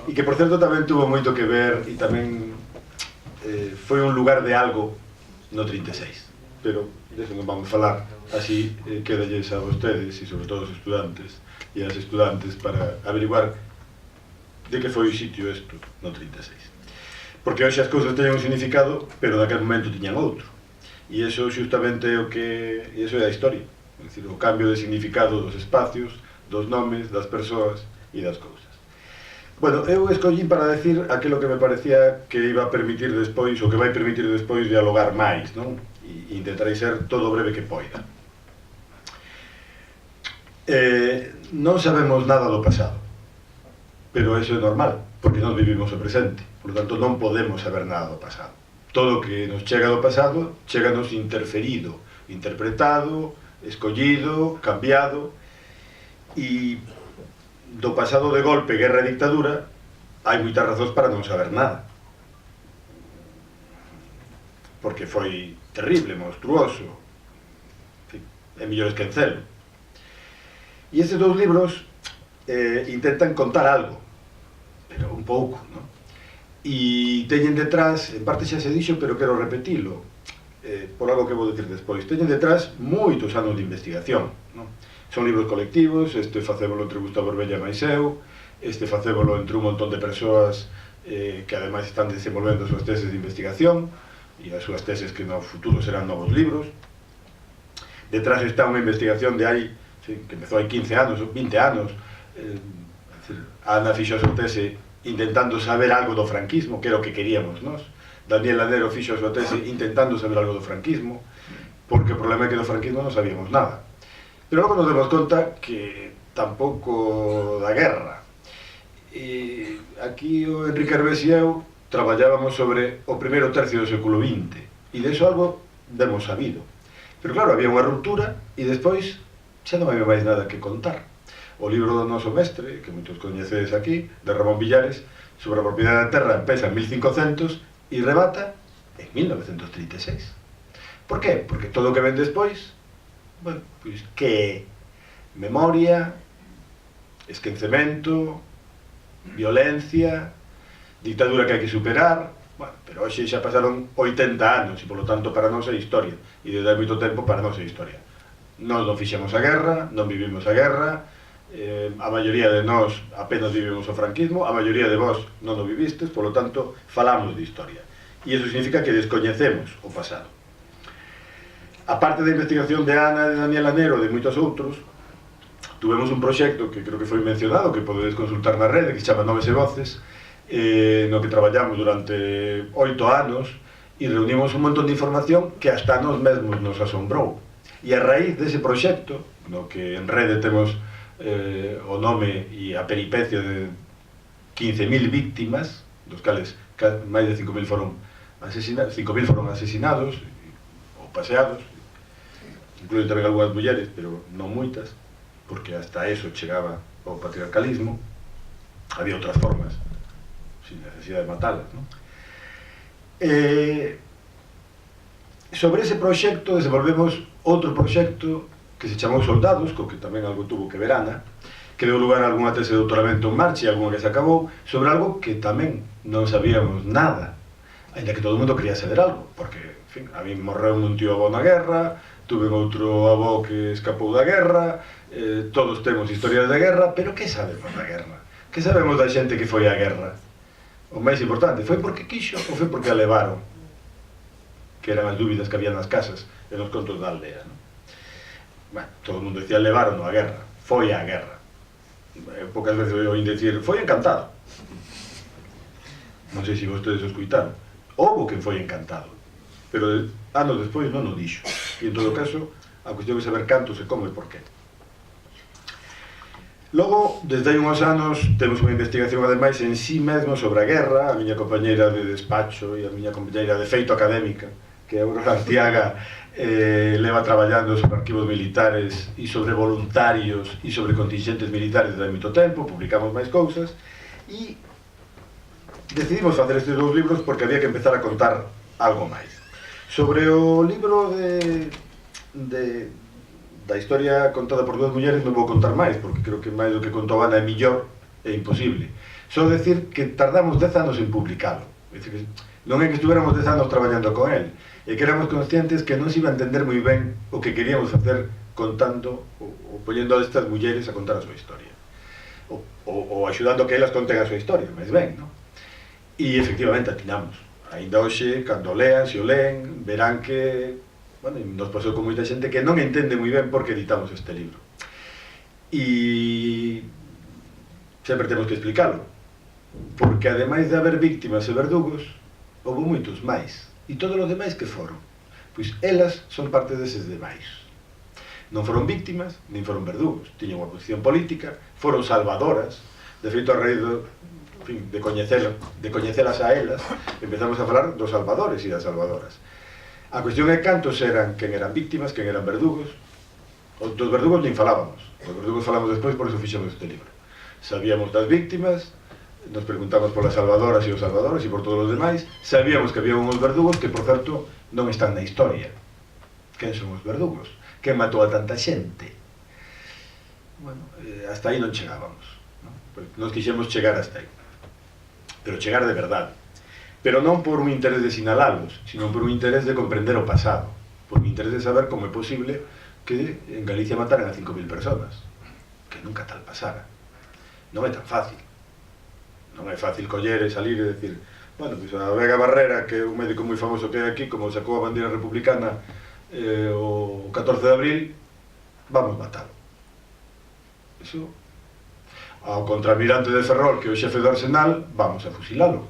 E que, por certo, tamén tuvo moito que ver e tamén foi un lugar de algo no 36. Pero deso non vamos falar, así quedalles a vostedes e sobre todo os estudantes e as estudantes para averiguar de que foi o sitio isto no 36. Porque hoxe as cousas teñen un significado, pero naquele momento tiñan outro. E iso xustamente é o que... iso é a historia. É dicir, o cambio de significado dos espacios, dos nomes, das persoas e das cousas. Bueno, eu escollín para decir aquilo que me parecía que iba a permitir despois, ou que vai permitir despois dialogar máis, non? E intentarei ser todo breve que poida. Non sabemos nada do pasado, pero eso é normal, porque non vivimos o presente, por lo tanto non podemos saber nada do pasado. Todo o que nos chega do pasado, cheganos interferido, interpretado, escollido, cambiado, e do pasado de golpe, guerra e dictadura, hai moitas razóns para non saber nada. Porque foi terrible, monstruoso, é mellor esquecelo. E estes dous libros intentan contar algo, pero un pouco, non? E teñen detrás, en parte xa se dixo, pero quero repetilo, por algo que vou dicir despois, teñen detrás moitos anos de investigación, non? Son libros colectivos, este facémolo entre Gustavo Orbella e máis eu, este facémolo entre un montón de persoas que ademais están desenvolvendo as súas teses de investigación e as súas teses que no futuro serán novos libros. Detrás está unha investigación de hai, que empezou hai 15 anos, 20 anos. Ana fixo a súa tese intentando saber algo do franquismo, que era o que queríamos nós. Daniel Lanero fixo a súa tese intentando saber algo do franquismo, porque o problema é que do franquismo non sabíamos nada. Pero logo nos demos conta que tampouco da guerra. E aquí o Enrique Herbés e eu traballábamos sobre o primeiro tercio do século XX, e deso algo demos sabido. Pero claro, había unha ruptura e despois xa non había máis nada que contar. O libro do noso mestre, que moitos coñecedes aquí, de Ramón Villares, sobre a propiedade da terra, empeza en 1500 e remata en 1936. Por qué? Porque todo o que ven despois, bueno, pois que memoria, esquecemento, violencia, dictadura que hai que superar. Bueno, pero hoxe xa pasaron 80 anos e polo tanto para nós é historia, e desde hai moito tempo para nós é historia. Nós non fixemos a guerra, non vivimos a guerra, a maioría de nós apenas vivimos o franquismo, a maioría de vós non o vivistes, polo tanto falamos de historia, e iso significa que descoñecemos o pasado. A parte da investigación de Ana, de Daniel Lanero e de moitos outros, tuvemos un proxecto que creo que foi mencionado, que podedes consultar na rede, que se chama Noves e Voces, no que traballamos durante 8 anos e reunimos un montón de información que hasta a nós mesmos nos asombrou. E a raíz dese proxecto, no que en rede temos o nome e a peripecia de 15.000 víctimas, dos cales máis de 5.000 foron asesinados ou paseados, incluyen tamén algunhas mulleres, pero non moitas, porque hasta eso chegaba o patriarcalismo. Había outras formas, sin necesidade de matalas, non? Sobre ese proxecto desenvolvemos outro proxecto que se chamou Soldados, co que tamén algo tuvo que ver Ana, que deu lugar a algunha tese de doutoramento en marcha e algunha que se acabou, sobre algo que tamén non sabíamos nada, ainda que todo o mundo quería saber algo, porque, en fin, a mí morreu un tío avó na guerra, tuve outro avó que escapou da guerra, todos temos historias de guerra, pero que sabemos da guerra? Que sabemos da xente que foi á guerra? O máis importante, foi porque quixo ou foi porque a levaron? Que eran as dúbidas que había nas casas e nos contos da aldea, non? Bueno, todo o mundo decía levaron a guerra, foi á guerra. Poucas veces oín decir, foi encantado. Non sei se vostedes o escuitaron. Houbo quen foi encantado, pero anos despois non o dixo. E en todo caso, a cuestión é saber canto se como e por qué. Logo, desde hai uns anos, temos unha investigación ademais en sí mesmo sobre a guerra. A miña compañeira de despacho e a miña compañeira de feito académica, que é Aurora Artiaga, leva traballando sobre arquivos militares e sobre voluntarios e sobre contingentes militares desde hai moito tempo. Publicamos máis cousas e decidimos facer estes dous libros porque había que empezar a contar algo máis. Sobre o libro da historia contada por dúas mulleres non vou contar máis, porque creo que máis do que contou Ana é millor, é imposible. Só decir que tardamos 10 anos en publicalo. É dicir, non é que estuveramos 10 anos traballando con el, é que éramos conscientes que non se iba a entender moi ben o que queríamos facer contando ou poñendo a estas mulleres a contar a súa historia, ou axudando que elas conten a súa historia, máis ben, non? E efectivamente atinamos. Ainda hoxe, cando lean, se o leen, verán que, bueno, nos pasou con moita xente que non entende moi ben por que editamos este libro. E sempre temos que explicarlo, porque ademais de haber víctimas e verdugos, houve moitos máis. E todos os demais que foron? Pois elas son parte deses demais. Non foron víctimas, nin foron verdugos. Tiñan unha posición política, foron salvadoras. De feito, a raíz de coñecelas a elas, empezamos a falar dos salvadores e das salvadoras. A cuestión é cantos eran, quen eran víctimas, quen eran verdugos. Dos verdugos nin falábamos. Os verdugos falamos despois, por eso fixemos este libro. Sabíamos das víctimas, nos preguntamos polas salvadoras e os salvadores e por todos os demais. Sabíamos que había uns verdugos que, por certo, non están na historia. Quen son os verdugos? Quen matou a tanta xente? Bueno, hasta aí non chegábamos, non? Nos quixemos chegar hasta aí, pero chegar de verdade. Pero non por un interés de sinalalos, sino por un interés de comprender o pasado, por un interés de saber como é posible que en Galicia mataran a 5.000 personas, que nunca tal pasara. Non é tan fácil. Non é fácil coller e salir e decir, bueno, pois a Vega Barrera, que é un médico moi famoso que hai aquí, como sacou a bandeira republicana o 14 de abril, vamos matalo. Iso, ao contraalmirante de Ferrol, que é o xefe do Arsenal, vamos a fusilalo.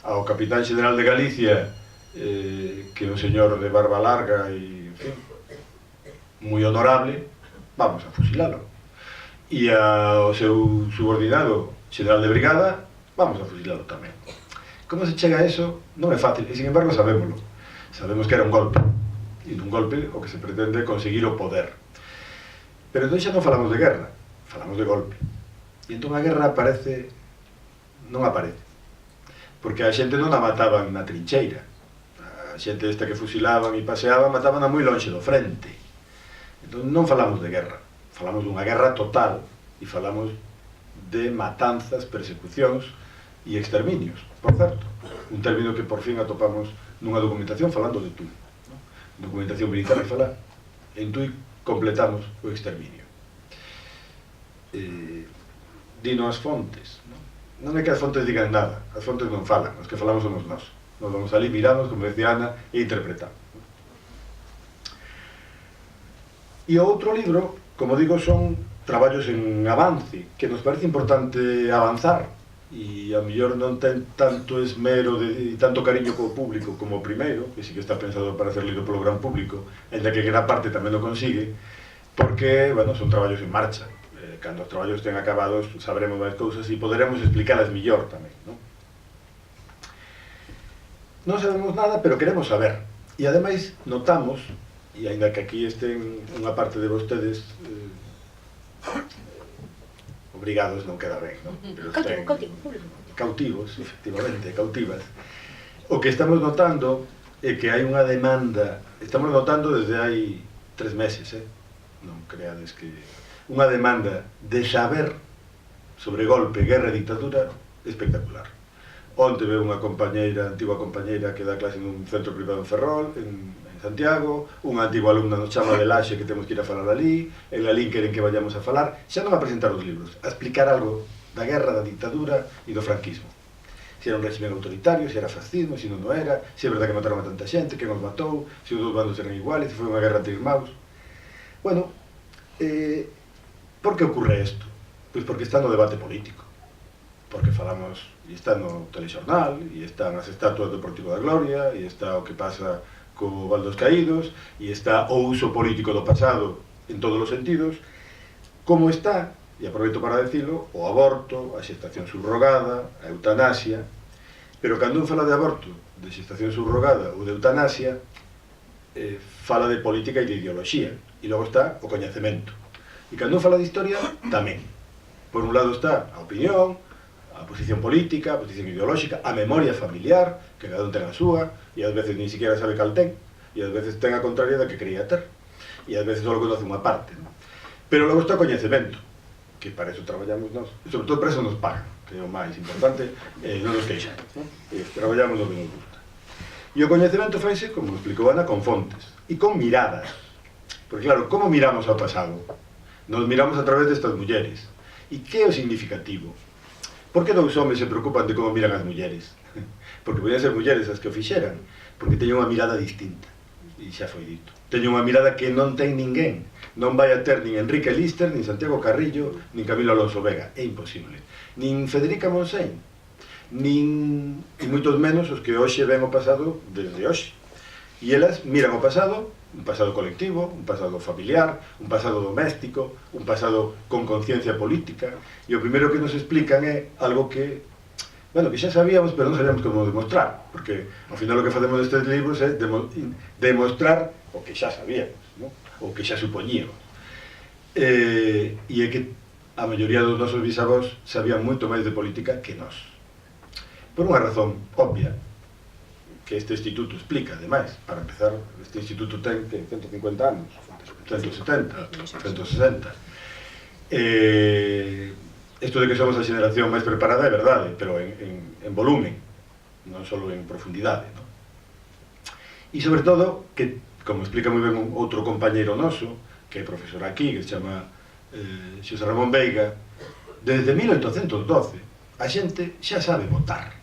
Ao capitán xeneral de Galicia, que é un señor de barba larga e, en fin, moi honorable, vamos a fusilalo. E ao seu subordinado, xeneral de brigada, vamos a fusilalo tamén. Como se chega a eso? Non é fácil, e sin embargo sabémoslo. Sabemos que era un golpe, e nun golpe o que se pretende é conseguir o poder. Pero entón xa non falamos de guerra, falamos de golpe. E entón a guerra aparece, non aparece, porque a xente non a mataban na trincheira. A xente esta que fusilaban e paseaban mataban a moi lonxe do frente. Entón non falamos de guerra, falamos dunha guerra total e falamos de matanzas, persecucións e exterminios, por certo, un término que por fin atopamos nunha documentación falando de Tui, ¿no? Documentación militar que fala en Tui completamos o exterminio. Dino as fontes, non é que as fontes digan nada, as fontes non falan, os que falamos somos nós. Nos vamos ali, miramos, como decía Ana, e interpretamos. E o outro libro, como digo, son traballos en avance, que nos parece importante avanzar, e a mellor non ten tanto esmero e tanto cariño co público como o primeiro, que sí que está pensado para ser lido polo gran público, ainda que gran parte tamén o consigue, porque, bueno, son traballos en marcha. Cando os traballos estén acabados, sabremos máis cousas e poderemos explicalas mellor tamén, non? Non sabemos nada, pero queremos saber. E ademais notamos, e aínda que aquí estén unha parte de vostedes obrigados non queda ben, non? Pero cautivos, efectivamente, cautivas. O que estamos notando é que hai unha demanda, estamos notando desde hai 3 meses, non creades que... unha demanda de saber sobre golpe, guerra e dictadura espectacular. Onte veo unha compañeira, antigua compañeira que dá clase nun centro privado en Ferrol, en Santiago, unha antigua alumna nos chama de Laxe que temos que ir a falar ali, en Lalín queren que vayamos a falar, xa non a presentar os libros, a explicar algo da guerra, da dictadura e do franquismo. Se era un régimen autoritario, se era fascismo, se non o era, se é verdade que mataron a tanta xente, que nos matou, se os dous bandos eran iguales, se foi unha guerra entre irmãos. Bueno, por que ocurre isto? Pois porque está no debate político. Porque falamos, e está no telexornal, e están as estatuas do Portico da Gloria, e está o que pasa co Val dos Caídos, e está o uso político do pasado en todos os sentidos, como está, e aproveito para decirlo, o aborto, a xestación subrogada, a eutanasia, pero cando un fala de aborto, de xestación subrogada ou de eutanasia, fala de política e de ideoloxía, e logo está o coñecemento. E cando un fala de historia, tamén. Por un lado está a opinión, a posición política, a posición ideolóxica, a memoria familiar, que cada un ten a súa, e ás veces nin siquiera sabe cal ten, e ás veces ten a contraria da que quería ter, e ás veces só conoce unha parte, ¿no? Pero logo está o coñecemento, que para eso traballamos nós, e sobre todo para eso nos pagan, que é o máis importante, non nos queixamos, ¿no? Traballamos no que nos gusta. E o coñecemento faise, como explicou Ana, con fontes, e con miradas, porque claro, como miramos ao pasado? Nos miramos a través destas mulleres, e que é o significativo? Por que dous homes se preocupan de como miran as mulleres? Porque podían ser mulleres as que o fixeran, porque teñen unha mirada distinta, e xa foi dito. Teñen unha mirada que non ten ninguén, non vai a ter nin Enrique Lister, nin Santiago Carrillo, nin Camilo Alonso Vega, é imposible. Nin Federica Montseny, nin, e moitos menos os que hoxe ven o pasado desde hoxe. E elas miran o pasado, un pasado colectivo, un pasado familiar, un pasado doméstico, un pasado con conciencia política, e o primeiro que nos explican é algo que, bueno, que xa sabíamos, pero non sabíamos como demostrar, porque ao final o que facemos nestes libros é demostrar o que xa sabíamos, ¿no? O que xa supoñíamos. E é que a maioría dos nosos bisavós sabían moito máis de política que nós. Por unha razón obvia, que este instituto explica, ademais. Para empezar, este instituto ten 150 anos, 170, 160. Isto de que somos a xeración máis preparada é verdade, pero en volumen, non só en profundidade, ¿no? E sobre todo, que, como explica moi ben outro compañeiro noso, que é profesor aquí, que se chama Xosé Ramón Veiga, desde 1812, a xente xa sabe votar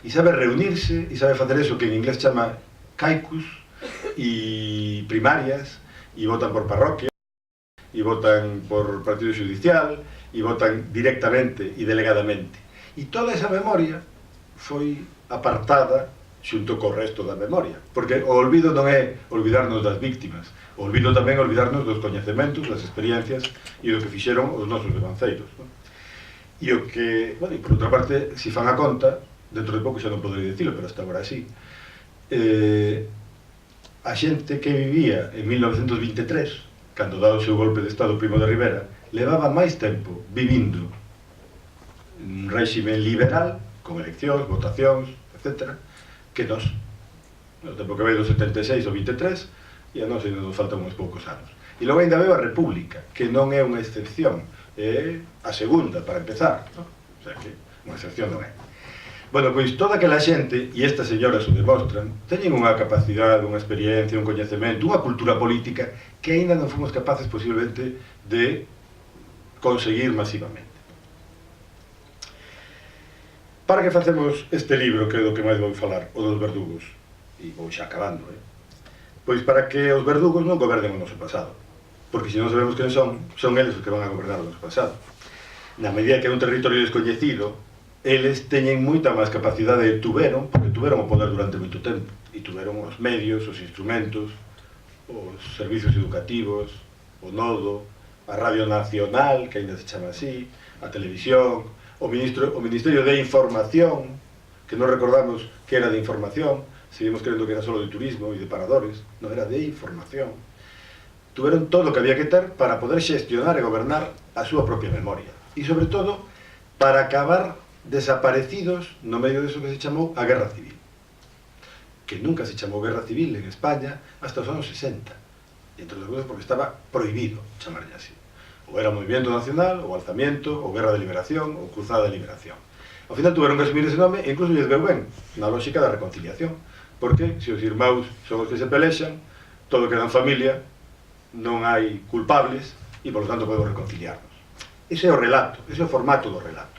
e sabe reunirse e sabe facer eso que en inglés chama caucus e primarias e votan por parroquia e votan por partido judicial e votan directamente e delegadamente e toda esa memoria foi apartada xunto co resto da memoria porque o olvido non é olvidarnos das víctimas, o olvido tamén é olvidarnos dos coñecementos, das experiencias e do que fixeron os nosos devanceiros, non? E o que, bueno, e por outra parte, se fan a conta, dentro de pouco xa non poderei dicilo, pero hasta agora sí, a xente que vivía en 1923, cando dado o seu golpe de Estado Primo de Rivera, levaba máis tempo vivindo un réxime liberal, con eleccións, votacións, etc., que nós. O tempo que vai do 76 ao 23, e a nós ainda nos faltan uns poucos anos. E logo ainda veo a República, que non é unha excepción, é a segunda, para empezar. O sea que unha excepción non é. Bueno, pois toda aquela xente, e estas señoras o demostran, teñen unha capacidade, unha experiencia, un coñecemento, unha cultura política que aínda non fomos capaces posiblemente de conseguir masivamente. Para que facemos este libro, que é do que máis vou falar, o dos verdugos, e vou xa acabando, pois para que os verdugos non gobernen o noso pasado, porque se non sabemos quen son eles os que van a gobernar o noso pasado. Na medida que é un territorio descoñecido, eles teñen moita máis capacidade e porque tuveron o poder durante moito tempo, e tuveron os medios, os instrumentos, os servicios educativos, o nodo, a Radio Nacional, que ainda se chama así, a televisión, o Ministerio de Información, que non recordamos que era de información, seguimos crendo que era solo de turismo e de paradores, non era de información. Tuveron todo o que había que ter para poder xestionar e gobernar a súa propia memoria. E, sobre todo, para acabar desaparecidos no medio de eso que se chamou a Guerra Civil. Que nunca se chamou Guerra Civil en España hasta os anos 60. E entre outras cousas porque estaba prohibido chamarlle así. Ou era Movimiento Nacional, ou Alzamiento, ou Guerra de Liberación, ou Cruzada de Liberación. Ao final tuveron que asumir ese nome e incluso lles veu ben, na lógica da reconciliación. Porque se os irmãos son os que se pelexan, todo queda en familia, non hai culpables e, por lo tanto, podemos reconciliarnos. Ese é o relato, ese é o formato do relato.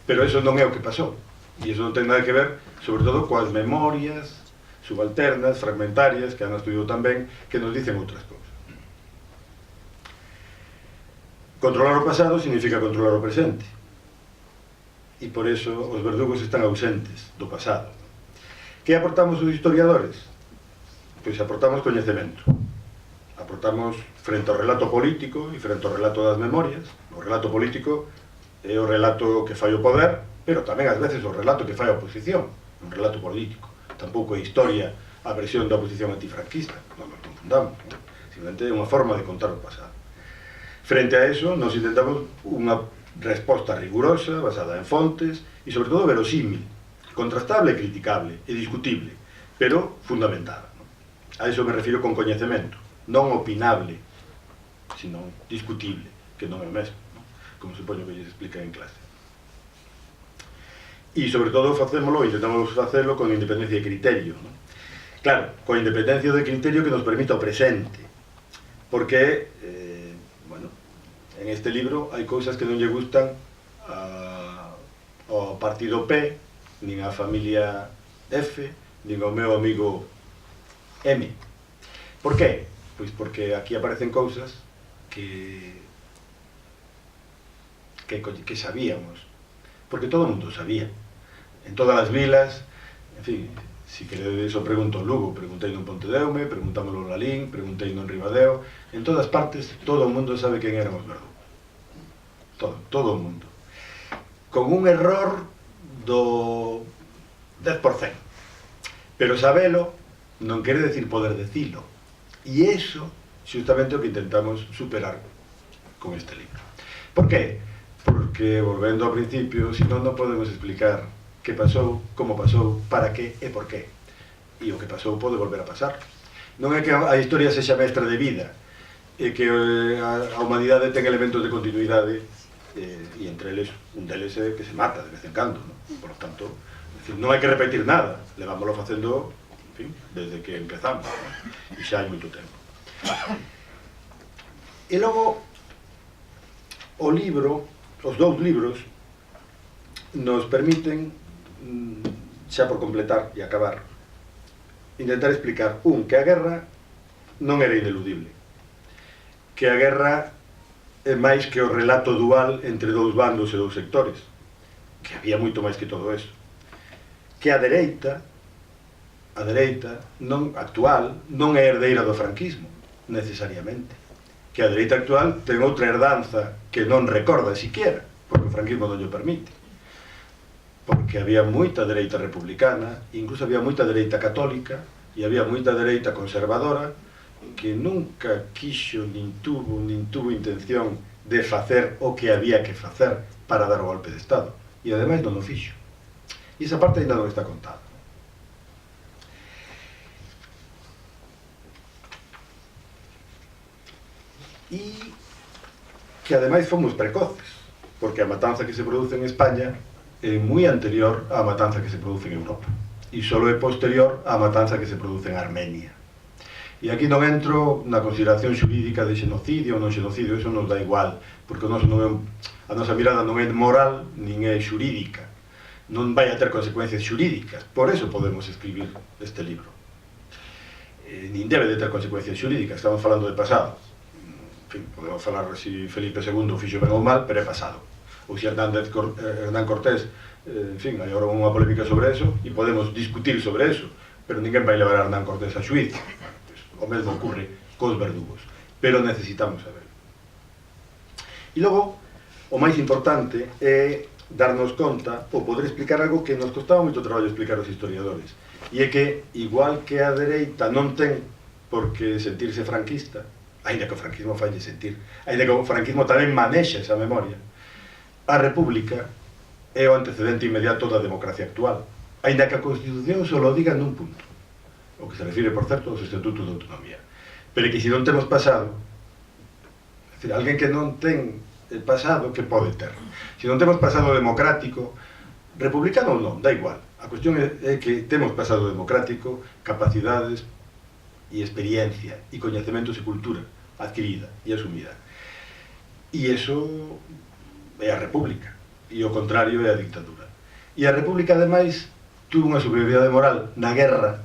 Pero eso non é o que pasou. E eso non ten nada que ver, sobre todo, coas memorias subalternas, fragmentarias, que han estudiado tamén, que nos dicen outras cousas. Controlar o pasado significa controlar o presente. E por eso os verdugos están ausentes do pasado. Que aportamos os historiadores? Pois aportamos coñecemento. Aportamos frente ao relato político e frente ao relato das memorias. O relato político é o relato que fai o poder, pero tamén ás veces o relato que fai a oposición. Un relato político. Tampouco é historia a versión da oposición antifranquista. Non nos confundamos. Simplemente é unha forma de contar o pasado. Frente a eso, nos intentamos unha resposta rigurosa, basada en fontes e, sobre todo, verosímil, contrastable e criticable e discutible, pero fundamentada. A eso me refiro con coñecemento, non opinable, sino discutible, que non é o mesmo, como supoño que lles explica en clase. E, sobre todo, intentamos facelo con independencia de criterio. Claro, con independencia de criterio que nos permita o presente, porque en este libro hai cousas que non lle gustan ao partido P, nin á familia F, nin ao meu amigo M. Por qué? Pois porque aquí aparecen cousas que sabíamos, porque todo o mundo sabía. En todas as vilas, en fin, si queredes o pregunto en Lugo, preguntei en Pontedeume, preguntámoslo en Lalín, preguntei en Ribadeo, en todas partes todo o mundo sabe quen éramos verdugos. Todo o mundo. Con un error do 10%. Pero sabelo non quere decir poder decilo. E iso, xustamente, o que intentamos superar con este libro. Por qué? Porque, volvendo ao principio, se non podemos explicar que pasou, como pasou, para que e por qué. E o que pasou pode volver a pasar. Non é que a historia sexa mestra de vida, é que a humanidade ten elementos de continuidade e entre eles, un deles é que se mata de vez en cando, ¿no? Por lo tanto, non hai que repetir nada, levámoslo facendo, en fin, desde que empezamos, ¿no? E xa hai moito tempo. E logo, o libro, os dous libros, nos permiten, xa por completar e acabar, intentar explicar, que a guerra non era ineludible, que a guerra é máis que o relato dual entre dous bandos e dous sectores, que había moito máis que todo eso, que a dereita non actual non é herdeira do franquismo, necesariamente, que a dereita actual ten outra herdanza que non recorda siquiera, porque o franquismo non lle permite, porque había moita dereita republicana, incluso había moita dereita católica e había moita dereita conservadora que nunca quixo nin tuvo intención de facer o que había que facer para dar o golpe de Estado, e ademais non o fixo, e esa parte ainda non está contada. E que ademais fomos precoces, porque a matanza que se produce en España é moi anterior á matanza que se produce en Europa, e só é posterior á matanza que se produce en Armenia. E aquí non entro na consideración xurídica de xenocidio ou non xenocidio, eso nos dá igual, porque a nosa mirada non é moral nin é xurídica, non vai a ter consecuencias xurídicas, por eso podemos escribir este libro. Nin debe de ter consecuencias xurídicas, estamos falando de pasado. En fin, podemos falar se Felipe II fixo ben ou mal, pero é pasado. Ou se Hernán Cortés, en fin, hai agora unha polémica sobre eso, e podemos discutir sobre eso, pero ninguén vai levar a Hernán Cortés a xuizo. O mesmo ocurre cos verdugos, pero necesitamos saber. E logo, o máis importante é darnos conta, ou poder explicar algo que nos costaba moito traballo explicar aos historiadores, e é que, igual que a dereita non ten por que sentirse franquista, aínda que o franquismo falle sentir, aínda que o franquismo tamén manexa esa memoria, a república é o antecedente inmediato da democracia actual, aínda que a Constitución só lo diga nun punto, o que se refire, por certo, aos estatutos de autonomía. Pero que se non temos pasado, é dicir, alguén que non ten el pasado, que pode ter? Se non temos pasado democrático, republicano ou non, dá igual. A cuestión é que temos pasado democrático, capacidades e experiencia, e coñecementos e cultura adquirida e asumida. E iso é a república, e o contrario é a dictadura. E a república, ademais, tuvo unha superioridade moral na guerra,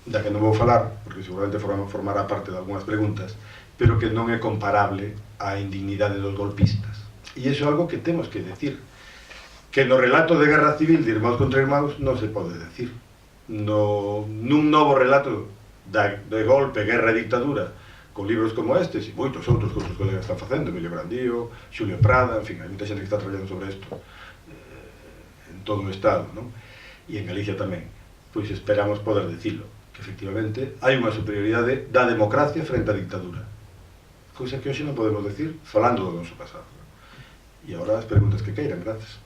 da que non vou falar, porque seguramente formará parte de algunhas preguntas, pero que non é comparable á indignidade dos golpistas. E iso é algo que temos que decir, que no relato de guerra civil de irmãos contra irmãos non se pode decir. Nun novo relato de golpe, guerra e dictadura, con libros como estes e moitos outros que outros colegas están facendo, Emilio Brandío, Xulio Prada, en fin, hai moita xente que está traballando sobre isto en todo o Estado, non? E en Galicia tamén. Pois esperamos poder decilo, que efectivamente hai unha superioridade da democracia frente á dictadura, cousa que hoxe non podemos decir falando do noso pasado. E agora as preguntas que queiran, grazas.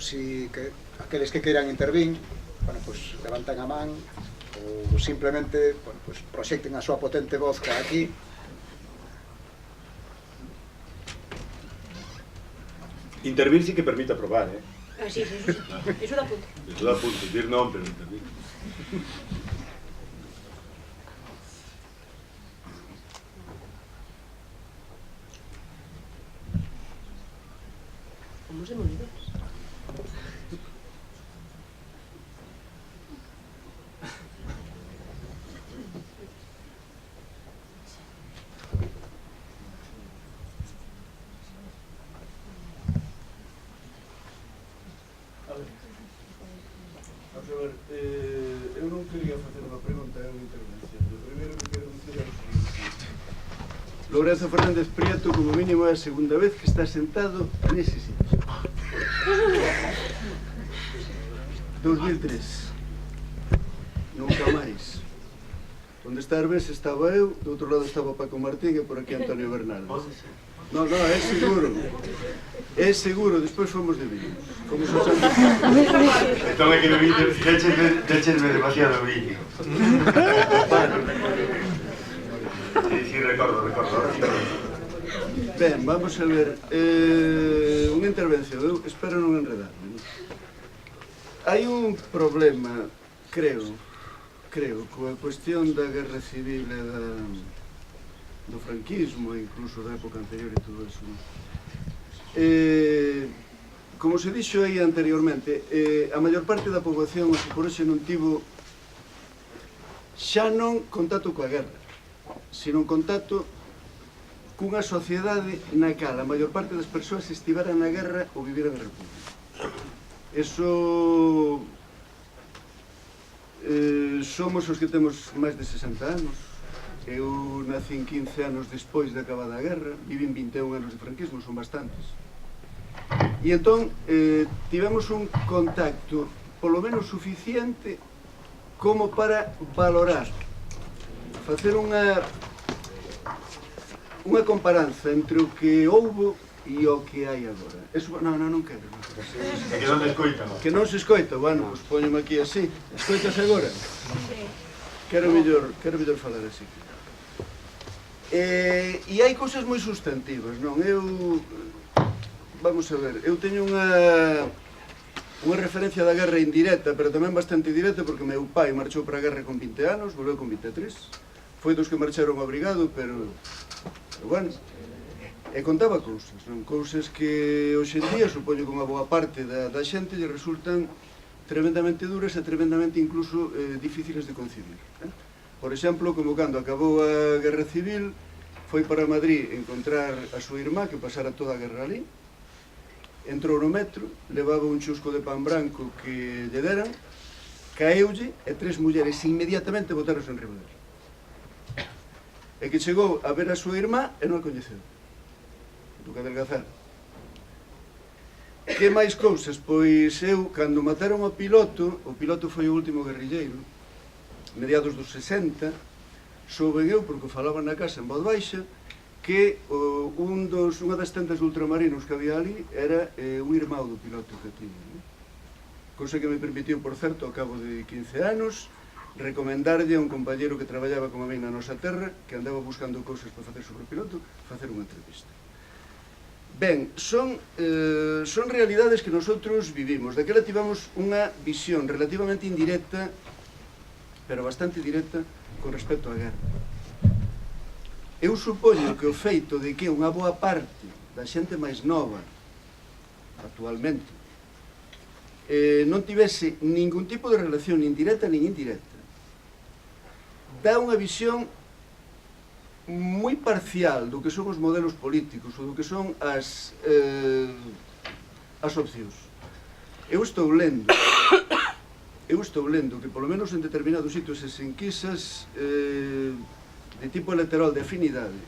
Si aqueles que queiran intervir, pues levantan a man ou simplemente pues proxecten a súa potente voz cara aquí. Intervir sí que permite aprobar, Sí, iso dá punto. Iso dá punto, dir non, pero intervir. Vamos de monedores. Eu non quería facer unha pregunta, é unha intervención. O primeiro que quero dicir é o seguinte: Lourenço Fernández Prieto, como mínimo, é a segunda vez que está sentado nese sitio. 2003. Nunca máis. Onde está Herbés estaba eu, do outro lado estaba Paco Martín e por aquí Antonio Bernal. Non, é seguro. É seguro, despois fomos de viño. Fomos aos anos. Entón é que déchenme demasiado viño. Sí, recordo. Ben, vamos a ver. Unha intervención, eu espero non enredarme. Hai un problema creo que a cuestión da guerra civil e do franquismo e incluso da época anterior e todo eso, como se dixo aí anteriormente, a maior parte da poboación por hoxe non tivo xa non contacto coa guerra, sino contacto cunha sociedade na cal a maior parte das persoas estiveran na guerra ou viviran na república. Eso somos os que temos máis de 60 anos. Eu nacín 15 anos despois de acabada a guerra, vivín 21 anos de franquismo, son bastantes. E entón tivemos un contacto polo menos suficiente como para valorar, facer unha comparanza entre o que houbo e o que hai agora. Eso, non quero. É que non se escoita, non? Que non se escoita, bueno, pois póñome aquí así. Escoitas agora? Quero mellor falar así. E hai cousas moi sustantivas, non? Vamos a ver, eu teño unha referencia da guerra indirecta, pero tamén bastante directa, porque meu pai marchou para a guerra con 20 anos, volveu con 23. Foi dos que marcharon obrigado, pero bueno, e contaba cousas, non? Cousas que hoxe en día, supoño que unha boa parte da xente lle resultan tremendamente duras e tremendamente incluso difíciles de concebir. Por exemplo, como cando acabou a guerra civil, foi para Madrid encontrar a súa irmá, que pasara toda a guerra ali, entrou no metro, levaba un chusco de pan branco que lle deran, caeulle e 3 mulleres inmediatamente botaronse en riba dele. E que chegou a ver a súa irmá e non a coñeceu. Duque Adelgazar. Que máis cousas? Pois eu, cando mataron o piloto foi o último guerrilleiro, mediados dos 60, souben eu, porque falaba na casa en voz baixa, que unha das tendas de ultramarinos que había ali era un irmão do piloto que tiña. Cousa que me permitiu, por certo, ao cabo de 15 anos, recomendarlle a un compañero que traballaba como a mí na nosa terra, que andaba buscando cousas para facer sobre o piloto, facer unha entrevista. Ben, son realidades que nosotros vivimos. Daquela tivemos unha visión relativamente indirecta, pero bastante directa, con respecto á guerra. Eu supoño que o feito de que unha boa parte da xente máis nova, actualmente, non tivese ningún tipo de relación, nin directa nin indirecta, dá unha visión moi parcial do que son os modelos políticos ou do que son as opcións. Eu estou lendo que polo menos en determinados sitios as enquisas de tipo electoral de afinidade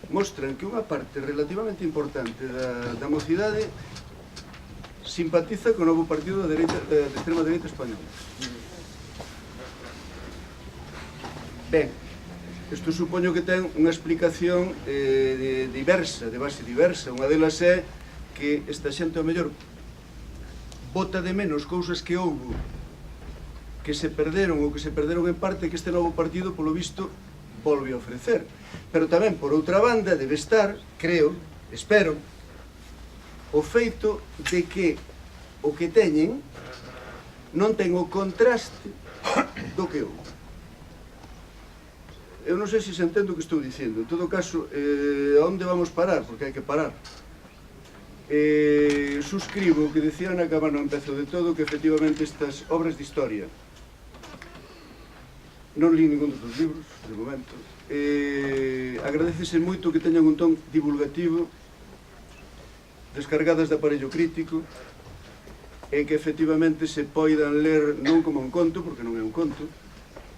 mostran que unha parte relativamente importante da mocidade simpatiza con o novo partido de extrema dereita española. Ben, isto supoño que ten unha explicación diversa, de base diversa. Unha delas é que esta xente ao mellor bota de menos cousas que houbo que se perderon ou que se perderon en parte que este novo partido, polo visto, volve a ofrecer. Pero tamén, por outra banda, debe estar, creo, espero, o feito de que o que teñen non ten o contraste do que houve. Eu non sei se se entende o que estou dicindo. En todo caso, a onde vamos parar? Porque hai que parar. Suscribo o que decía Ana Cabano ao empezo de todo, que efectivamente estas obras de historia, non li ningún dos libros, de momento, agradecese moito que teñan un ton divulgativo, descargadas de aparello crítico, e que efectivamente se poidan ler non como un conto, porque non é un conto,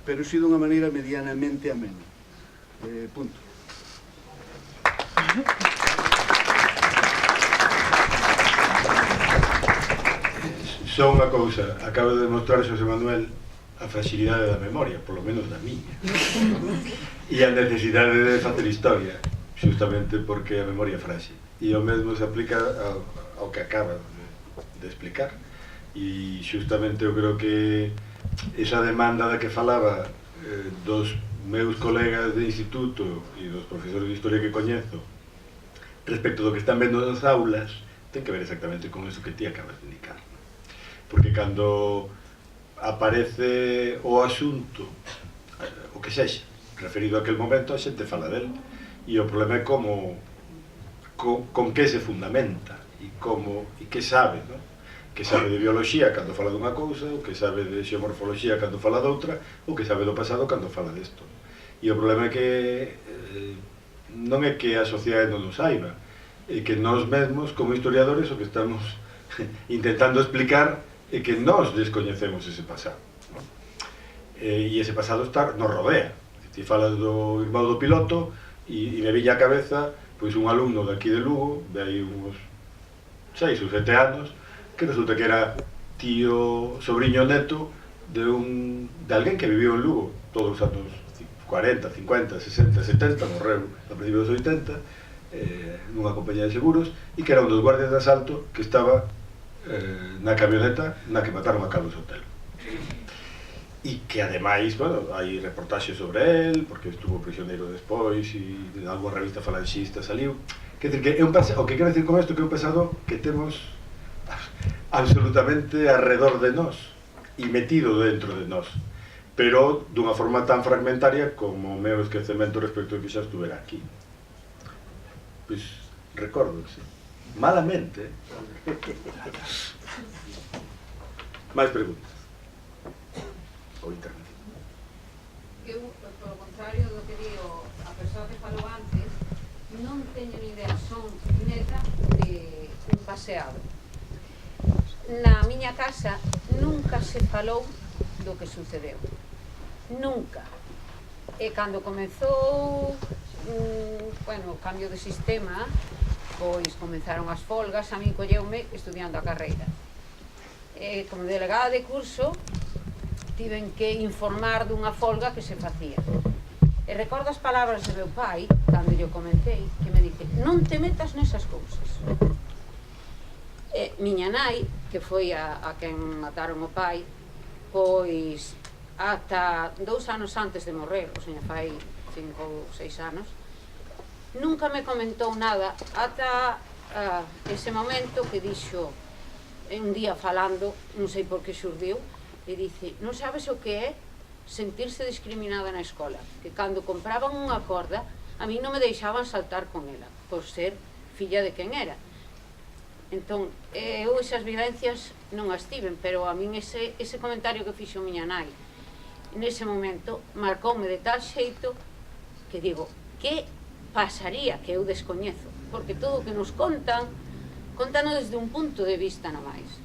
pero si dunha maneira medianamente amena. Punto. Só unha cousa, acaba de demostrar Xosé Manuel a fragilidade da memoria, polo menos da miña, e a necesidade de facer historia, justamente porque a memoria é frágil. E o mesmo se aplica ao que acaba de explicar. E justamente eu creo que esa demanda da que falaba dos meus colegas de instituto e dos profesores de historia que coñezo respecto do que están vendo nas aulas ten que ver exactamente con eso que ti acabas de indicar, porque cando aparece o asunto, o que sexa, referido a aquel momento, a xente fala del, e o problema é como con que se fundamenta e que sabe, non? Que sabe de bioloxía cando fala dunha cousa, o que sabe de xeomorfoloxía cando fala doutra, o que sabe do pasado cando fala desto. E o problema é que non é que a sociedade non nos saiba, é que nós mesmos, como historiadores, o que estamos intentando explicar é que nós descoñecemos ese pasado, non? E ese pasado nos rodea. Ti falas do irmão do piloto e me viña a cabeza pois un alumno de aquí de Lugo, de aí uns 6 ou 7 anos, que resulta que era tío, sobrinho neto de alguén que viviu en Lugo todos os anos 40, 50, 60, 70, morreu a principios dos 80, nunha compañía de seguros, e que era un dos guardias de asalto que estaba na camioneta na que mataron a Carlos Sotelo. E que ademais, bueno, hai reportaxes sobre él, porque estuvo prisioneiro despois e en alguna revista falanxista saliu. Quer dizer, que é o que quero decir con isto que é un pasado que temos absolutamente arredor de nós e metido dentro de nós, pero dunha forma tan fragmentaria como o meu esquecemento respecto a que xa estuvera aquí. Pois, recórdose, malamente. Máis preguntas? Ou internet? Eu, polo contrario do que digo a persoa que falou antes, non teño ni idea, son neta de un paseado. Na miña casa nunca se falou do que sucedeu, nunca. E cando comezou o cambio de sistema, pois comenzaron as folgas, a min colleume estudiando a carreira. E como delegada de curso tiven que informar dunha folga que se facía. E recordo as palabras de meu pai, cando yo comentei, que me dice: non te metas nesas cousas. E miña nai, que foi a quen mataron o pai, pois ata 2 anos antes de morrer, o seña fai 5 ou 6 anos, nunca me comentou nada ata ese momento que dixo, un día falando, non sei por que xurdiu, e dice: non sabes o que é sentirse discriminada na escola, que cando compraban unha corda a mí non me deixaban saltar con ela por ser filla de quen era. Entón, eu esas vivencias non as tiven, pero a min ese comentario que fixo miña nai nese momento marcoume de tal xeito que digo, que pasaría que eu descoñezo? Porque todo o que nos contan, contan desde un punto de vista nomais,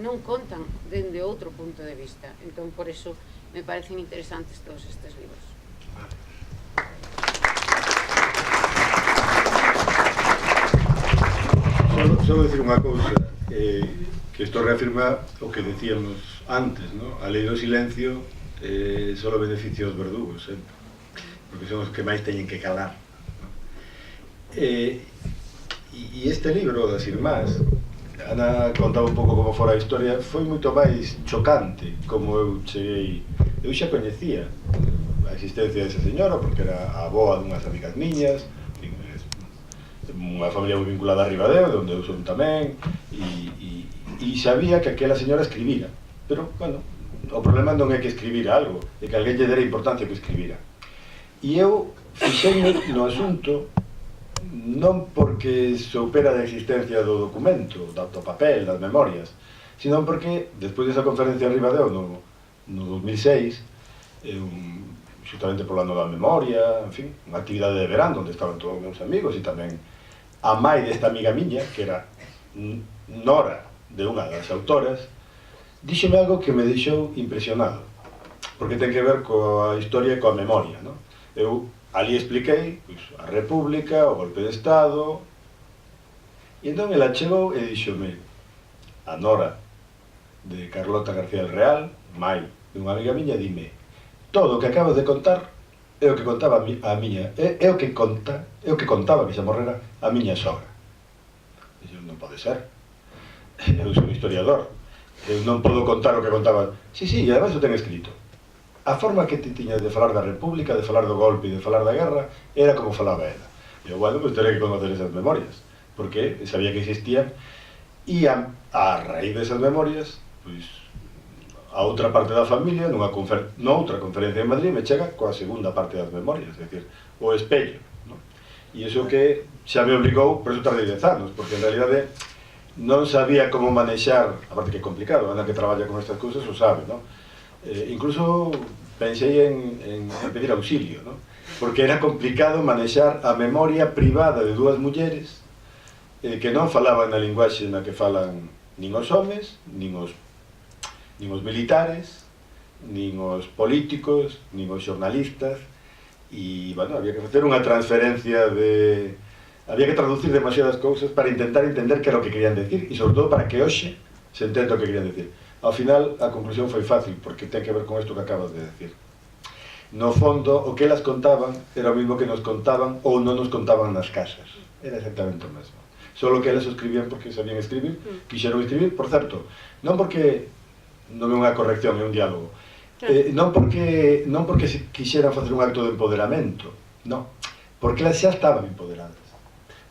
non contan dende outro punto de vista. Entón, por eso me parecen interesantes todos estes libros. Só decir unha cousa, que isto reafirma o que decíamos antes, ¿no? A lei do silencio só beneficia aos verdugos, sempre, porque son os que máis teñen que calar, ¿no? E este libro das Irmás, Ana contaba un pouco como fora a historia, foi moito máis chocante como eu cheguei. Eu xa coñecía a existencia desa señora porque era a avoa dunhas amigas miñas, unha familia moi vinculada a Ribadeo, onde eu son tamén, e sabía que aquela señora escribira, pero, bueno, o problema non é que escribira algo, é que alguén lle dera importancia que escribira. E eu fixenme no asunto non porque soupera da existencia do documento, do papel, das memorias, sino porque, despois desa conferencia en Ribadeo no 2006, xustamente polo ano da memoria, en fin, unha actividade de verán onde estaban todos os meus amigos e tamén a mai desta amiga miña, que era nora de unha das autoras, díxome algo que me deixou impresionado, porque ten que ver coa historia e coa memoria, non? Eu ali expliquei pois, a República, o golpe de Estado, e entón ela chegou e díxome: a nora de Carlota García del Real, mai dunha amiga miña, dime: todo o que acabas de contar é o que contaba a miña, é o que contaba, que xa morrera, a miña sogra. Dixo: non pode ser, eu sou historiador, eu non podo contar o que contaba. Sí, e ademais o ten escrito. A forma que ti tiñas de falar da República, de falar do golpe e de falar da guerra, era como falaba ela. E eu, bueno, pues terei que conocer esas memorias, porque sabía que existían, e a raíz desas memorias, pois, a outra parte da familia, noutra conferencia en Madrid, me chega coa segunda parte das memorias, é dicir, o espello, non? E iso que xa me obligou, por eso tardei 10 anos, porque en realidade non sabía como manexar, aparte que é complicado, anda que traballa con estas cousas, o sabe, non? Incluso pensei en pedir auxilio, non? Porque era complicado manexar a memoria privada de dúas mulleres que non falaban na linguaxe na que falan nin os homes, nin os militares, nin os políticos, nin os xornalistas, e, bueno, había que facer unha transferencia de... había que traducir demasiadas cousas para intentar entender que era o que querían decir, e sobre todo para que hoxe se entenda o que querían decir. Ao final, a conclusión foi fácil, porque ten que ver con isto que acabas de decir. No fondo, o que elas contaban era o mismo que nos contaban ou non nos contaban nas casas. Era exactamente o mesmo. Solo que elas escribían porque sabían escribir, quixeron escribir, por certo, non porque non é unha corrección, é un diálogo, non porque quixeran facer un acto de empoderamento, non, porque elas xa estaban empoderadas,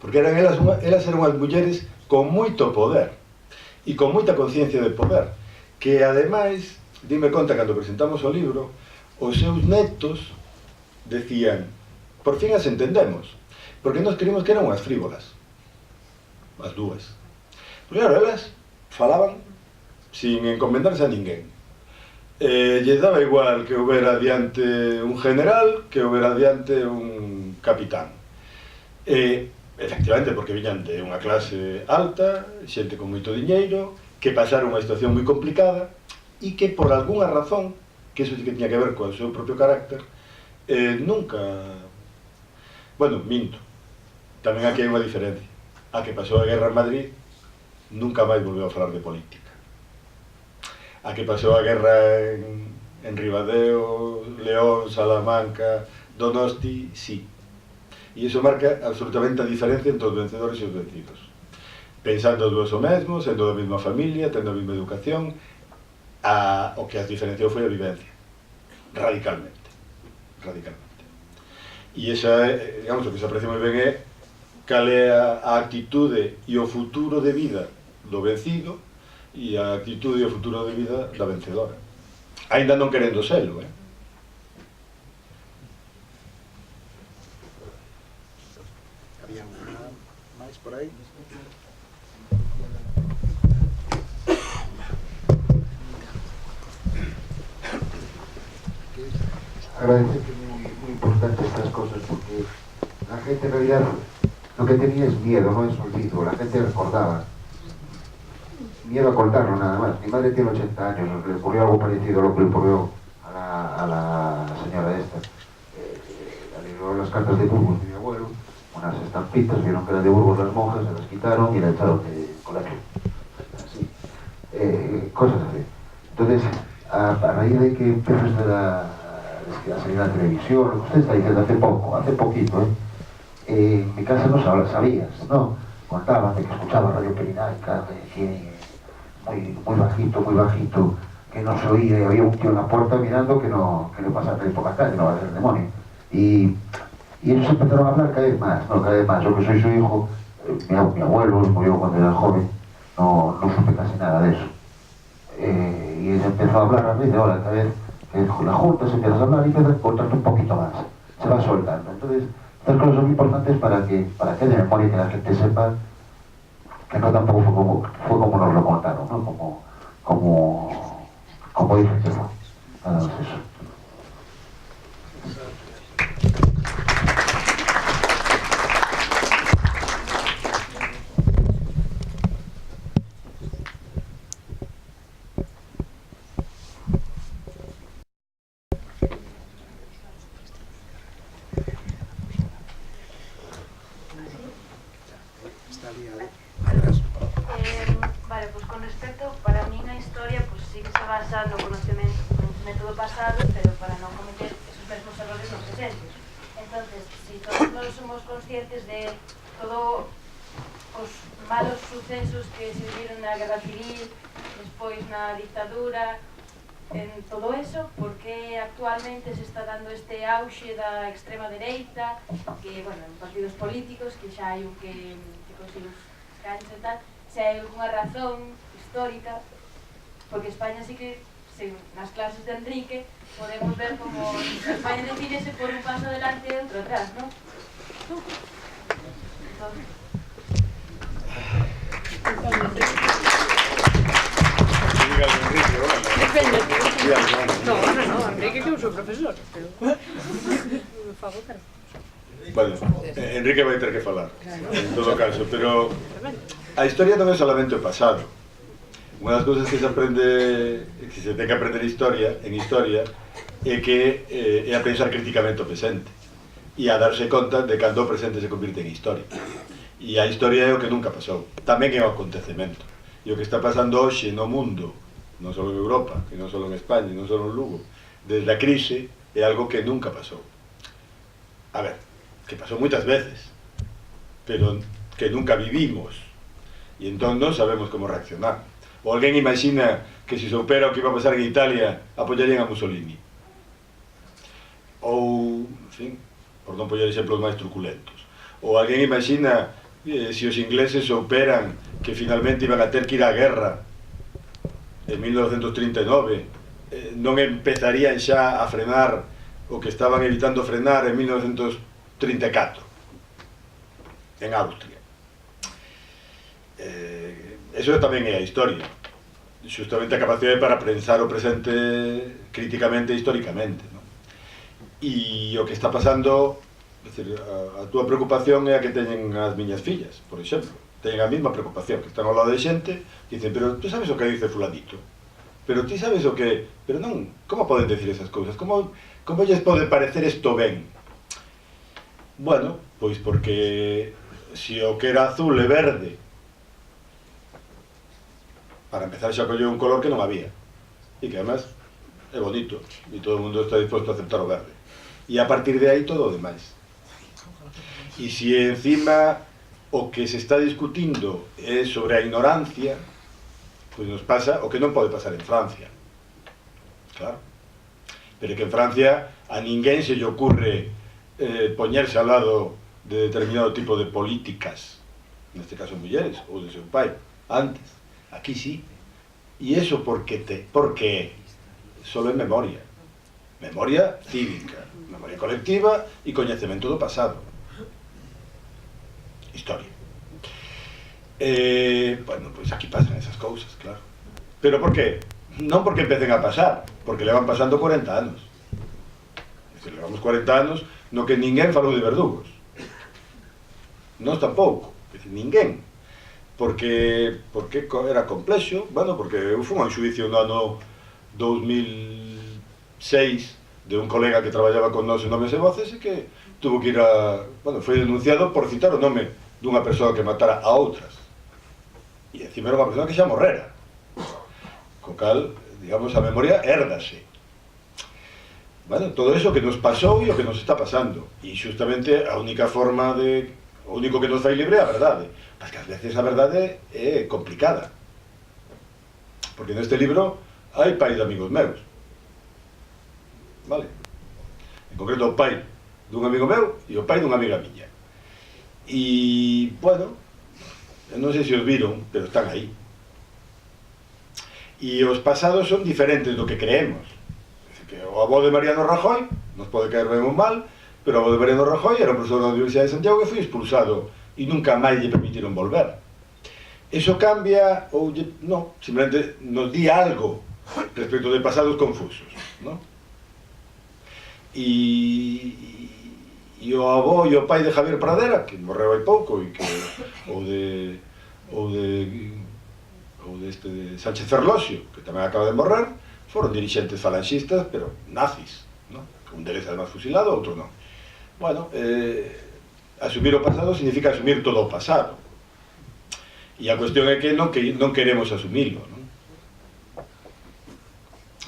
porque elas eran unhas mulleres con moito poder e con moita conciencia de poder, que ademais, dime conta, cando presentamos o libro, os seus netos decían, por fin as entendemos, porque nós creímos que eran unhas frívolas, as dúas. Porque claro, elas falaban sin encomendarse a ninguén. Lles daba igual que houbera adiante un general que houbera adiante un capitán. Efectivamente, porque viñan de unha clase alta, xente con moito diñeiro, que pasaron unha situación moi complicada e que por algunha razón, que eso sí que tiña que ver co seu propio carácter, nunca... Bueno, minto. Tamén aquí hai unha diferencia. A que pasou a guerra en Madrid nunca máis volveu a falar de política. A que pasou a guerra en Ribadeo, León, Salamanca, Donosti, sí. E iso marca absolutamente a diferencia entre os vencedores e os vencidos. Pensando os o mesmo, sendo da mesma familia, tendo a mesma educación, o que as diferenciou foi a vivencia. Radicalmente. Radicalmente. E esa, digamos, o que se aprecia moi ben é cal é a actitude e o futuro de vida do vencido e a actitude e o futuro de vida da vencedora. Ainda non querendo selo, Había unha máis por aí. Agradecer que es muy importante estas cosas porque la gente en realidad lo que tenía es miedo, no es olvido, la gente recordaba. Miedo a contarlo nada más. Mi madre tiene 80 años, le ocurrió algo parecido a lo que le ocurrió a la señora esta. Le dieron las cartas de Burgos de mi abuelo, unas estampitas, vieron que eran de Burgos las monjas, se las quitaron y la echaron de colegio. Así. Cosas así. Entonces, a raíz de que empezó esto de la salir a la televisión, lo que usted está diciendo hace poquito, en mi casa no sabías, ¿no? Contaban de que escuchaba Radio Pirinaica, que muy bajito, que no se oía y había un tío en la puerta mirando que no pasaba por la calle, no va a ser el demonio. Y ellos empezaron a hablar cada vez más. Yo que soy su hijo, mi abuelo murió cuando era joven, no supe casi nada de eso. Y él empezó a hablar a mí de ahora, cada vez que la junta se empieza a hablar y empieza a contarte un poquito más, se va soltando. Entonces, estas cosas son importantes para que haya memoria y que la gente sepa que no tampoco fue como nos lo contaron, ¿no? Como dicen que fue. Nada más eso. Vale, pues con respecto, para mí na historia, pues sí que se basa no conocemento do pasado, pero para non cometer esos mesmos errores no presente. Entonces, si todos somos conscientes de todos os malos sucesos que se viviron na Guerra Civil, despois na dictadura, en todo eso, por que actualmente se está dando este auxe da extrema dereita, que, bueno, en partidos políticos, que xa hai un que consigue os canchos e tal, se hai alguna razón histórica, porque España sí que nas clases de Enrique podemos ver como España defínese por un paso adelante e outro atrás, non? Depende. No, Enrique que eu sou profesor, pero... Me fago cara. Bueno, Enrique vai ter que falar, en todo caso, pero a historia non é solamente o pasado. Unha das cousas que se aprende, que se ten que aprender en historia, é que é a pensar críticamente o presente e a darse conta de cando o presente se convirte en historia. E a historia é o que nunca pasou, tamén é o acontecemento. E o que está pasando hoxe no mundo, non só en Europa, que non só en España, non só en Lugo, desde a crise, é algo que nunca pasou. A ver, que pasou moitas veces, pero que nunca vivimos, e entón non sabemos como reaccionar. Ou alguén imagina que se soupera o que iba a pasar en Italia, apoyarían a Mussolini. Ou, en fin, por non poñer exemplos máis truculentos. Ou alguén imagina se os ingleses souperan que finalmente iban a ter que ir á guerra en 1939, non empezarían xa a frenar o que estaban evitando frenar en 1934 en Austria. Eso tamén é a historia, justamente a capacidade para pensar o presente críticamente e históricamente, non? E o que está pasando, a túa preocupación é a que teñen as miñas fillas, por exemplo, teñen a mesma preocupación, que están ao lado de xente que dicen, pero tú sabes o que dice fulanito, pero ti sabes o que, pero non, como poden decir esas cousas, como lles pode parecer isto ben? Bueno, pois porque se o que era azul e verde, para empezar xa colleu un color que non había, e que además é bonito, e todo o mundo está disposto a aceptar o verde, e a partir de aí todo o demais. E se encima o que se está discutindo é sobre a ignorancia, pois nos pasa o que non pode pasar en Francia, claro, pero que en Francia a ninguén se lle ocurre poñerse ao lado de determinado tipo de políticas, neste caso mulleres, ou de seu pai, antes. Aquí sí. E iso porque solo é memoria. Memoria cívica, memoria colectiva e coñecemento do pasado. Historia. Bueno, pois aquí pasan esas cousas, claro. Pero por qué? Non porque empecen a pasar, porque levan pasando 40 anos. Es decir, levamos 40 anos no que ninguén falou de verdugos. Nós tampouco, es decir, ninguén. Porque era complexo, bueno, porque eu fui a un xuicio no ano 2006 de un colega que traballaba con nós en Nomes e Voces e que tuvo que ir a... Bueno, foi denunciado por citar o nome dunha persoa que matara a outras. E encima era unha persoa que xa morrera. Co cal, digamos, a memoria hérdase. Bueno, todo eso que nos pasou e o que nos está pasando. E justamente a única forma de... O único que nos fai libre é a verdade. Mas que ás veces a verdade é complicada. Porque neste libro hai pai de amigos meus. Vale? En concreto o pai dun amigo meu e o pai dunha amiga miña. E, bueno, non sei se os viron, pero están aí. E os pasados son diferentes do que creemos. É dicir, que o avó de Mariano Rajoy nos pode caer ben ou mal, pero o avó de Mariano Rajoy era un profesor da Universidade de Santiago que foi expulsado e nunca máis lle permitiron volver. Eso cambia ou non, simplemente nos di algo respecto de pasados confusos, non? E o avó e o pai de Javier Pradera, que morreu hai pouco, e que ou de Sánchez Ferlosio, que tamén acaba de morrer, foron dirixentes falanxistas, pero nazis, non? Un deles además fusilado, outro non. Bueno, asumir o pasado significa asumir todo o pasado. E a cuestión é que non queremos asumilo, non?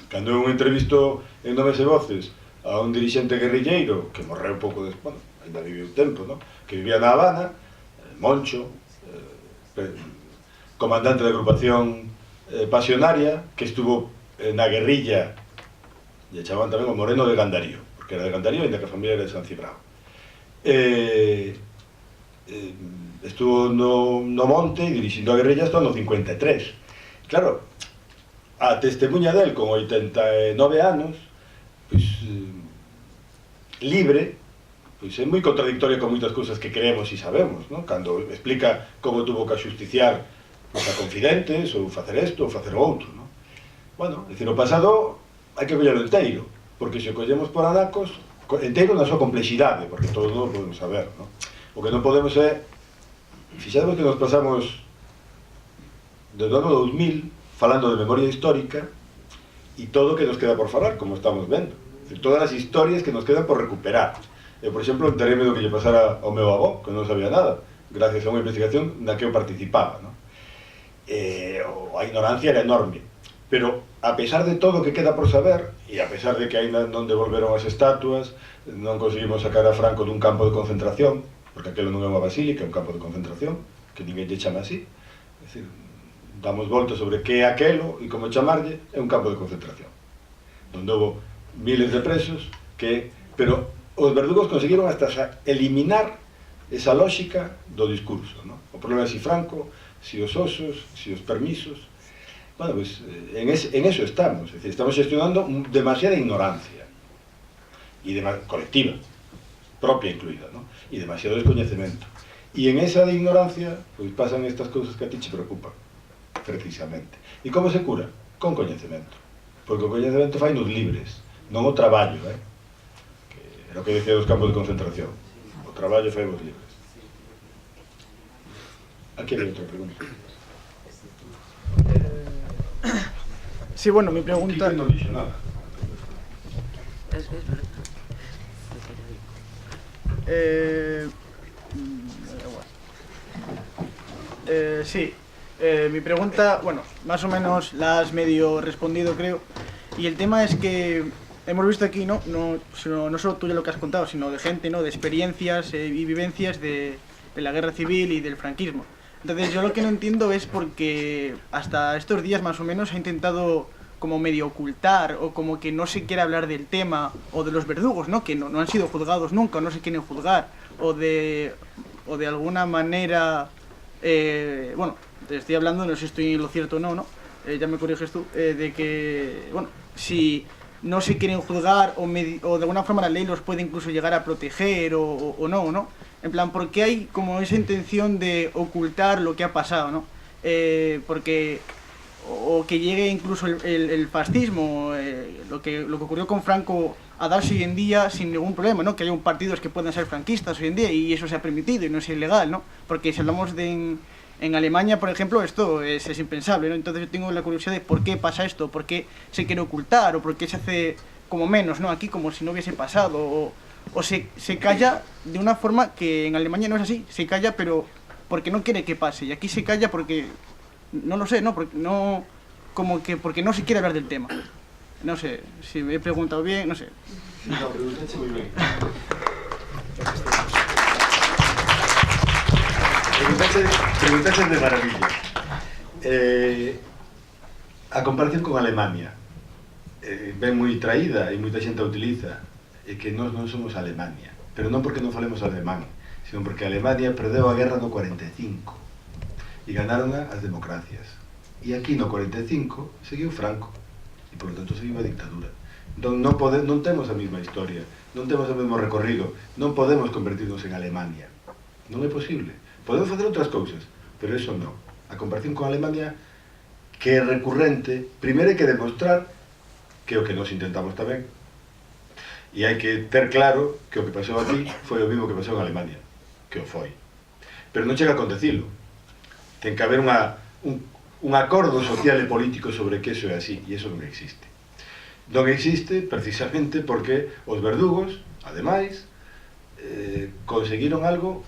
Cando eu entrevisto en Nomes e Voces a un dirixente guerrilleiro que morreu pouco despois, bueno, ainda viviu un tempo, non? Que vivía na Habana, Moncho, comandante da agrupación pasionaria, que estuvo na guerrilla, lle chamaban tamén o Moreno de Gandarío, porque era de Gandarío, ainda que a familia era de San Cibrao. Estuvo no monte dirixindo a guerrilla hasta no 53. Claro, a testemunha del con 89 anos, pois, libre, pois é moi contradictoria con moitas cousas que creemos e sabemos, non? Cando explica como tuvo que axusticiar pois, a confidentes, ou facer isto, ou facer outro, non? Bueno, é dicir, o pasado hai que collelo enteiro, porque se o collemos por anacos, enteiro na súa complexidade, porque todos non o podemos saber, non? O que non podemos é, fixademos que nos pasamos desde o ano 2000 falando de memoria histórica e todo o que nos queda por falar, como estamos vendo. É dicir, todas as historias que nos quedan por recuperar. Eu, por exemplo, enteréme do que lle pasara ao meu avó, que non sabía nada, gracias a unha investigación na que eu participaba, non? A ignorancia era enorme. Pero, a pesar de todo o que queda por saber, e a pesar de que ainda non devolveron as estatuas, non conseguimos sacar a Franco dun campo de concentración, porque aquelo non é unha basílica, é un campo de concentración, que ninguén lle chama así. É dicir, damos volta sobre que é aquelo e como chamarlle, é un campo de concentración. Donde houve miles de presos, pero os verdugos conseguiron hasta eliminar esa lógica do discurso, ¿no? O problema é si Franco, si os osos, si os permisos. Bueno, pues en eso estamos, es decir, estamos gestionando demasiada ignorancia, y colectiva, propia incluida, ¿no? Y demasiado descoñecemento. Y en esa de ignorancia, pues pasan estas cousas que a ti te preocupan, precisamente. E como se cura? Con coñecemento. Porque o coñecemento fai nos libres, non o traballo, que era o que decía dos campos de concentración. O traballo fai vos libres. Aquí hai outra pregunta. Sí, bueno, mi pregunta... Aquí non dixo nada. Sí, mi pregunta, bueno, más o menos la has medio respondido, creo. Y el tema es que hemos visto aquí, no solo tú ya lo que has contado, sino de gente, ¿no? De experiencias y vivencias de la guerra civil y del franquismo. Entonces yo lo que no entiendo es porque hasta estos días más o menos se ha intentado como medio ocultar o como que no se quiere hablar del tema o de los verdugos, ¿no? Que no han sido juzgados nunca, o no se quieren juzgar o de alguna manera, bueno, te estoy hablando, no sé si estoy en lo cierto o no, ya me corriges tú, de que, bueno, si no se quieren juzgar o de alguna forma la ley los puede incluso llegar a proteger o no. En plan, ¿por qué hay como esa intención de ocultar lo que ha pasado, no? Porque... o que llegue incluso el fascismo, lo que ocurrió con Franco, a darse hoy en día sin ningún problema, ¿no? Que haya partidos que puedan ser franquistas hoy en día y eso se ha permitido y no es ilegal, ¿no? Porque si hablamos de en Alemania, por ejemplo, esto es impensable, ¿no? Entonces yo tengo la curiosidad de por qué pasa esto, por qué se quiere ocultar o por qué se hace como menos, ¿no? Aquí como si no hubiese pasado o se calla de una forma que en Alemania no es así, se calla pero porque no quiere que pase y aquí se calla porque... no lo sé, ¿no? Porque no, como que porque no se quiere hablar del tema. No sé, si me he preguntado bien, no sé. No, preguntaste muy bien. Preguntaste de maravilla. A comparación con Alemania ven moi traída e moita xente a utiliza que nós non somos Alemania, pero non porque non falemos alemán, sino porque Alemania perdeu a guerra no 45 e ganaron as democracias. E aquí no 45 seguiu Franco e por lo tanto seguiu a dictadura. Entón non temos a mesma historia, non temos o mesmo recorrido, non podemos convertirnos en Alemania. Non é posible. Podemos facer outras cousas, pero eso non. A comparación con Alemania, que é recurrente, primeiro hai que demostrar que o que nos intentamos tamén. E hai que ter claro que o que pasou aquí foi o mesmo que pasou en Alemania, que o foi. Pero non chega a acontecilo. Ten que haber un acordo social e político sobre que eso é así, e eso non existe. Non existe precisamente porque os verdugos, ademais, conseguiron algo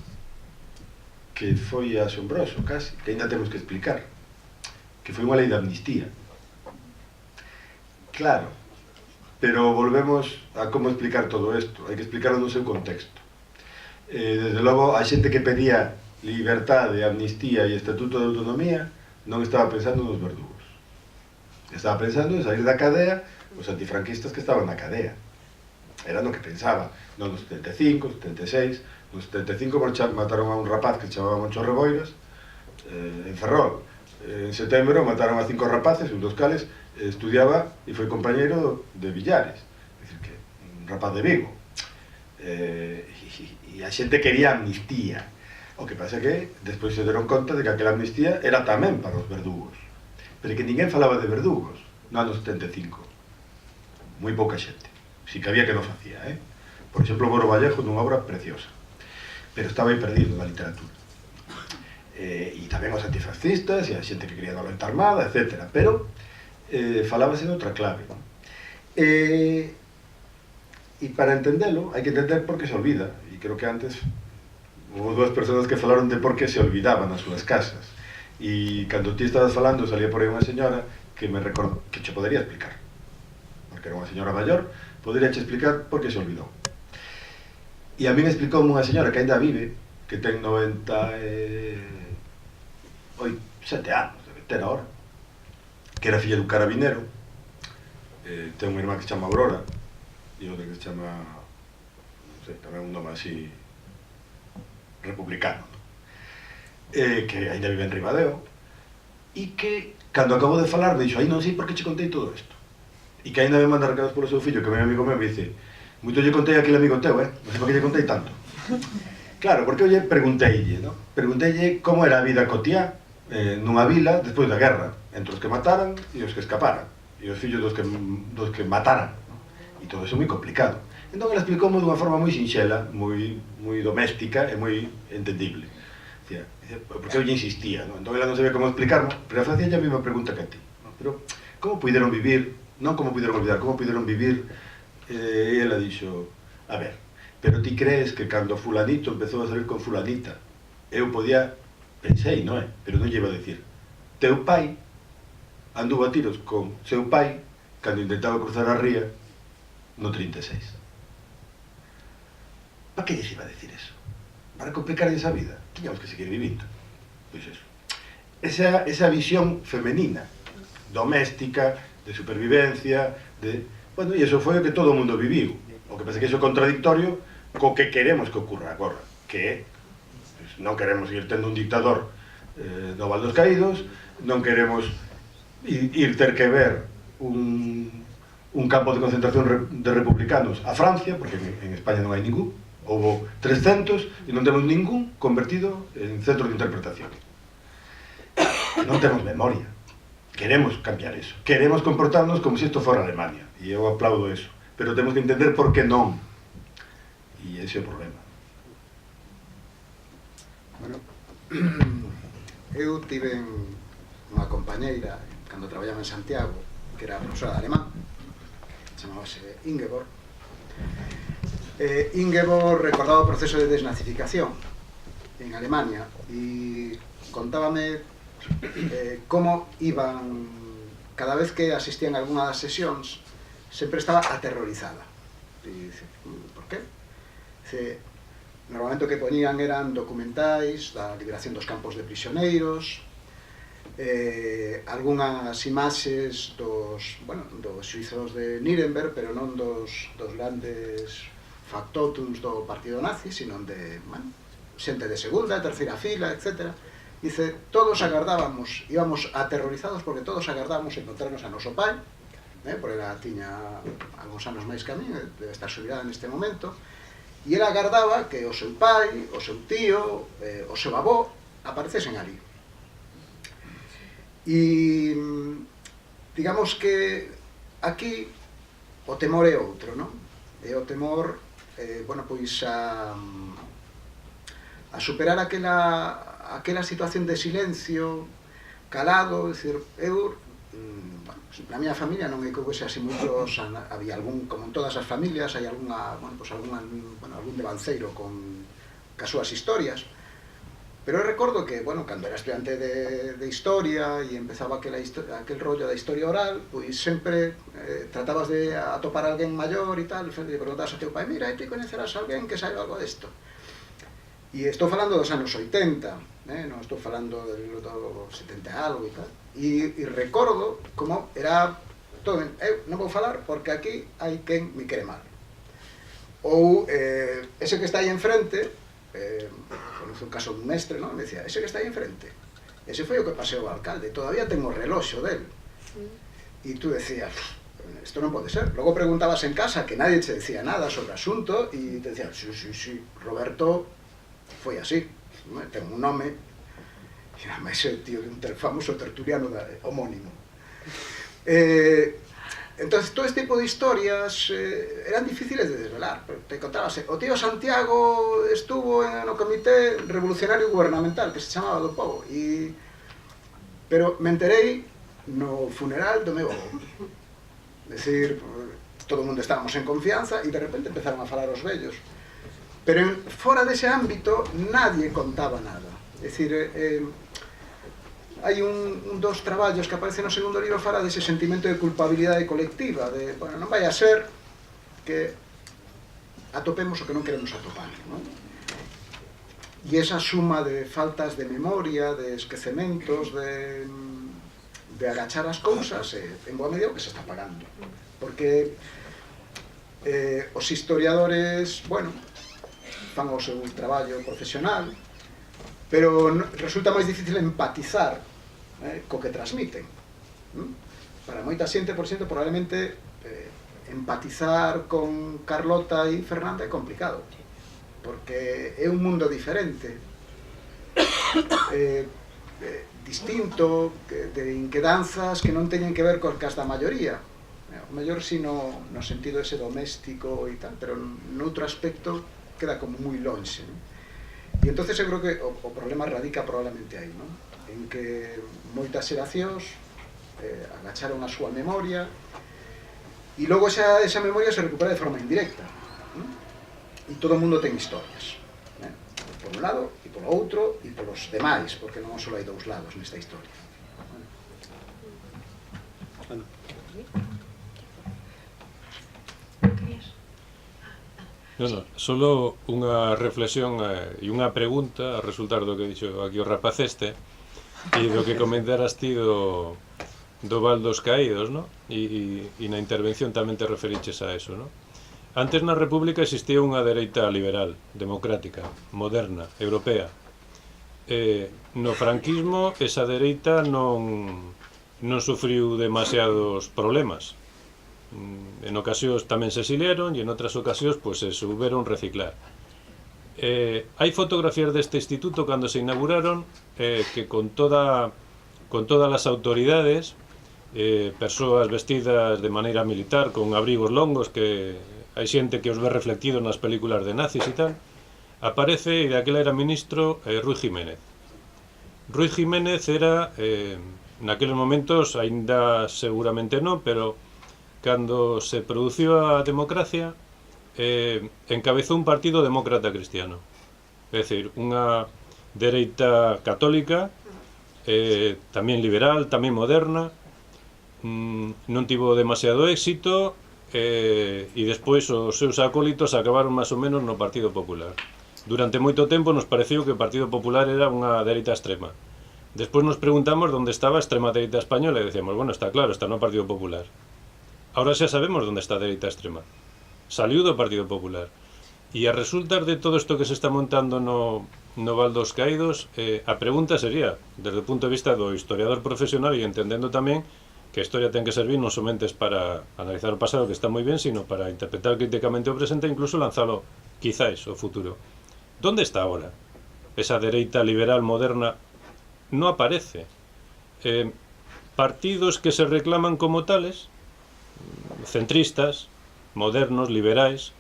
que foi asombroso, casi, que ainda temos que explicar, que foi unha lei de amnistía. Claro, pero volvemos a como explicar todo isto, hai que explicarlo no seu contexto. Desde logo, a xente que pedía libertade, amnistía e estatuto de autonomía non estaba pensando nos verdugos. Estaba pensando en sair da cadea os antifranquistas que estaban na cadea. Era no que pensaba, non nos 75, 76. Nos 75 mataron a un rapaz que se chamaba Moncho Reboiras en Ferrol. En setembro mataron a 5 rapaces, un dos cales estudiaba e foi compañeiro de Villares, é dicir que un rapaz de Vigo, e a xente quería amnistía. O que pasa que despois se deron conta de que aquela amnistía era tamén para os verdugos, pero que ninguén falaba de verdugos no ano 75, moi pouca xente, si que había que non facía, por exemplo, Moro Vallejo nunha obra preciosa, pero estaba aí perdido na literatura. E tamén os antifascistas e a xente que quería da loita armada, etc. Pero falábase de outra clave, non? E para entendelo hai que entender por que se olvida, e creo que antes houve dúas persoas que falaron de por que se olvidaban nas súas casas, e cando ti estabas falando salía por aí unha señora que me recordo que che podería explicar, porque era unha señora maior, podería che explicar por que se olvidou. E a mí me explicou unha señora que ainda vive, que ten 7 anos, debe ter ahora, que era filla dun carabinero, ten unha irmá que se chama Aurora, e outra que se chama, non sei, tamén un nome así republicano, que ainda vive en Ribadeo, e que, cando acabo de falar, me dixo, aí non sei por que che contei todo isto, e que ainda me manda recados polo seu fillo, que é un amigo meu, me dice, moito lle contei aquele amigo teu, non sei por que lle contei tanto. Claro, porque eu pregunteille, non? Pregunteille como era a vida cotiá nunha vila despois da guerra, entre os que mataran e os que escaparan, e os fillos dos que mataran, non? E todo iso moi complicado. Entón, ela explicoume dunha forma moi sinxela, moi doméstica e moi entendible. Porque eu lle insistía, non? Entón, ela non sabía como explicarme, pero a facía a mesma pregunta que a ti, non? Pero, como puderon vivir, non como puderon olvidar, como puderon vivir, e ela dixo, a ver, pero ti crees que cando fulanito empezou a salir con fulanita, eu podía, pensei, non é? Pero non lle iba a decir, teu pai anduvo a tiros con seu pai cando intentaba cruzar a ría no 36. Para que lles iba a decir eso? Para complicar esa vida? Tiñamos que seguir vivindo. Pois eso. Esa visión femenina, doméstica, de supervivencia, de... Bueno, e iso foi o que todo o mundo viviu. O que pasa que iso é contradictorio co que queremos que ocurra agora, que é, pues, non queremos ir tendo un dictador no Val dos Caídos, non queremos ir ter que ver un campo de concentración de republicanos a Francia, porque en España non hai ningún, houve 300 e non temos ningún convertido en centro de interpretación. Non temos memoria. Queremos cambiar eso. Queremos comportarnos como se isto fora Alemania. E eu aplaudo eso. Pero temos que entender por que non. E ese é o problema. Bueno, eu tive unha compañeira cando traballaba en Santiago que era profesora de alemán, chamábase Ingeborg. Ingeborg recordaba o proceso de desnazificación en Alemania e contábame como iban, cada vez que asistían a algunha das sesións, sempre estaba aterrorizada. E dice, por qué? Dice, normalmente o que ponían eran documentais da liberación dos campos de prisioneiros, algunhas imaxes dos xuizos de Nuremberg, pero non dos grandes factotums do partido nazi, sino de xente de segunda, terceira fila, etc. Dice, todos agardábamos, íbamos aterrorizados porque todos agardábamos encontrarnos a noso pai, porque ela tiña algúns anos máis que a mí, debe estar xubilada neste momento, e ela agardaba que o seu pai, o seu tío, o seu avó aparecesen ali. E digamos que aquí o temor é outro, non? É o temor, pois a superar aquela situación de silencio, calado, dicir, eu, na miña familia non é que houvese así moitos, había algún, como en todas as familias, hai algún devanceiro con as súas historias, pero eu recordo que, cando era estudiante de historia e empezaba aquel rollo da historia oral, pois sempre tratabas de atopar a alguén maior e tal, e preguntabas ao teu pai, mira, ti coñecerás a alguén que saiba algo desto? E estou falando dos anos 80, non estou falando do 70 algo e tal. E recordo como era todo, eu non vou falar porque aquí hai quen me quere mal. Ou ese que está aí enfrente, conozco un caso dun mestre, non? Me decía, ese que está aí enfrente, Ese foi o que paseou o alcalde, todavía ten o reloxo del. E tú decías, esto non pode ser. Logo preguntabas en casa que nadie te decía nada sobre o asunto e te decían, sí, Roberto foi así, ten un nome, e además é tío de un famoso tertuliano homónimo. Entonces, todo este tipo de historias eran difíciles de desvelar. Te contabas, o tío Santiago estuvo no comité revolucionario gubernamental, que se chamaba do Pobo, pero me enterei no funeral do meu avó. Es decir, todo o mundo estábamos en confianza e de repente empezaron a falar os vellos. Pero fora dese ámbito nadie contaba nada. Es decir, hai dos traballos que aparecen no segundo libro, fala dese sentimento de culpabilidade colectiva, de, bueno, non vai a ser que atopemos o que non queremos atopar, non? E esa suma de faltas de memoria, de esquecementos, de agachar as cousas, en boa medida o que se está pagando. Porque os historiadores, bueno, fan o seu traballo profesional, pero resulta máis difícil empatizar co que transmiten. Para moita xente, por xente, probablemente empatizar con Carlota e Fernanda é complicado, porque é un mundo diferente, distinto, de inquedanzas que non teñen que ver con cas da maioría, o mellor si no sentido ese doméstico e tal, pero noutro aspecto queda como moi lonxe, non? E entonces eu creo que o problema radica probablemente aí, non? En que moitas xeracións agacharon a súa memoria e logo esa memoria se recupera de forma indirecta, non? E todo o mundo ten historias, por un lado e polo outro e polos demais, porque non só hai dous lados nesta historia. No, solo unha reflexión e unha pregunta a resultar do que dixo aquí o rapaz este e do que comentaras ti do Val dos Caídos, no? E na intervención tamén te referiches a eso, no? Antes na República existía unha dereita liberal, democrática, moderna, europea. No franquismo esa dereita non sufriu demasiados problemas. En ocasións tamén se exiliaron e en outras ocasións pues, se souberon reciclar. Hai fotografías deste instituto cando se inauguraron que con todas as autoridades, persoas vestidas de maneira militar con abrigos longos, que hai xente que os ve reflectidos nas películas de nazis e tal, aparece, e daquela era ministro, Ruy Jiménez. Ruy Jiménez era, naqueles momentos, aínda seguramente non, pero cando se produciu a democracia, encabezou un partido demócrata cristiano. É dicir, unha dereita católica, tamén liberal, tamén moderna, non tivo demasiado éxito, e despois os seus acólitos acabaron máis ou menos no Partido Popular. Durante moito tempo nos pareceu que o Partido Popular era unha dereita extrema. Despois nos preguntamos onde estaba a extrema dereita española e decíamos, bueno, está claro, está no Partido Popular. Ahora xa sabemos onde está a dereita extrema. Saliu do Partido Popular. E a resultar de todo isto que se está montando no Val dos Caídos, a pregunta sería, desde o punto de vista do historiador profesional e entendendo tamén que a historia ten que servir non somente para analizar o pasado, que está moi ben, sino para interpretar críticamente o presente e incluso lanzalo, quizáis, ao futuro. Donde está agora? Esa dereita liberal moderna non aparece. Partidos que se reclaman como tales, centristas, modernos, liberais,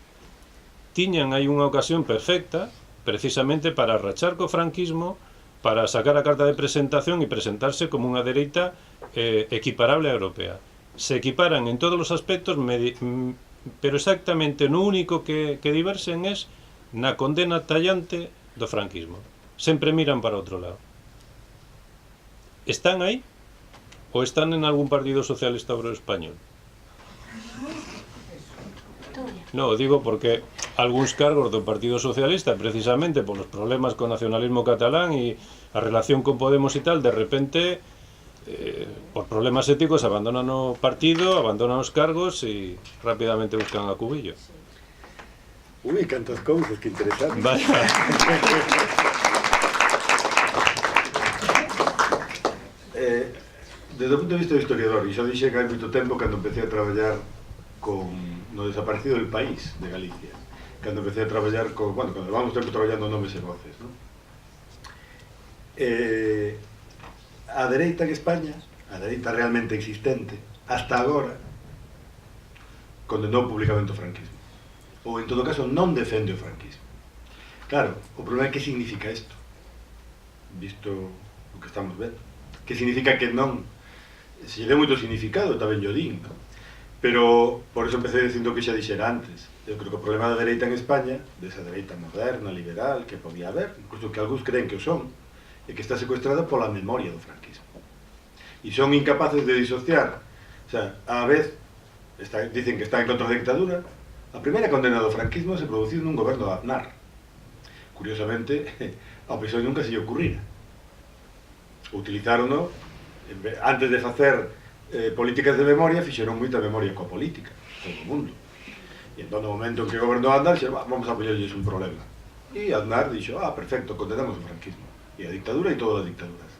tiñan aí unha ocasión perfecta precisamente para rachar co franquismo, para sacar a carta de presentación e presentarse como unha dereita equiparable a europea. Se equiparan en todos os aspectos, pero exactamente no único que diversen es na condena tallante do franquismo. Sempre miran para outro lado. Están aí? Ou están en algún partido socialista obrero español? No, digo porque algúns cargos do Partido Socialista, precisamente polos problemas co nacionalismo catalán e a relación con Podemos e tal, de repente, por problemas éticos, abandonan o partido, abandonan os cargos e rápidamente buscan a Cubillo. Ui, cantas cousas, que interesante. Vaya. desde o punto de vista do historiador, e xa dixen hai moito tempo cando empecé a traballar no desaparecido del país de Galicia, cando empecé a traballar bueno, cando levamos tempo traballando nomes e voces, non? A dereita en España, a dereita realmente existente, hasta agora, condenou públicamente o franquismo. Ou, en todo caso, non defende o franquismo. Claro, o problema é que significa isto, visto o que estamos vendo. Que significa que non, se lle deu moito significado, tamén yo din, non? Pero, por eso empecé dicindo que xa dixera antes. Eu creo que o problema da dereita en España, desa dereita moderna, liberal, que podía haber, incluso que algúns creen que o son, é que está secuestrada pola memoria do franquismo. E son incapaces de disociar. O sea, a vez, dicen que está en contra da dictadura. A primeira condena do franquismo se produciu nun goberno de Aznar. Curiosamente, ao PSOE nunca se lle ocurrira. Utilizárono, antes de facer políticas de memoria, fixeron moita memoria coa política, todo o mundo. E entón, no momento en que gobernou Aznar, vamos a poñerlles un problema. E Aznar dixo, perfecto, condenamos o franquismo. E a dictadura e todas as dictaduras.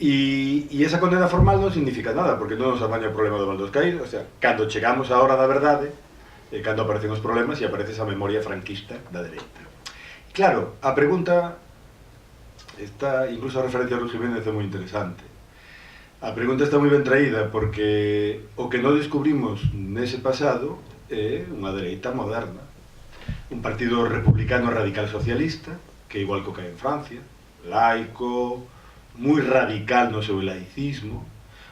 E esa condena formal non significa nada, porque non nos amaña o problema do Val dos Caídos. O sea, cando chegamos á hora da verdade, cando aparecen os problemas e aparece esa memoria franquista da dereita. Claro, a pregunta está, incluso a referencia a Luis Jiménez é moi interesante. A pregunta está moi ben traída porque o que non descubrimos nese pasado é unha dereita moderna, un partido republicano radical socialista, que igual que o que hai en Francia, laico, moi radical no seu laicismo,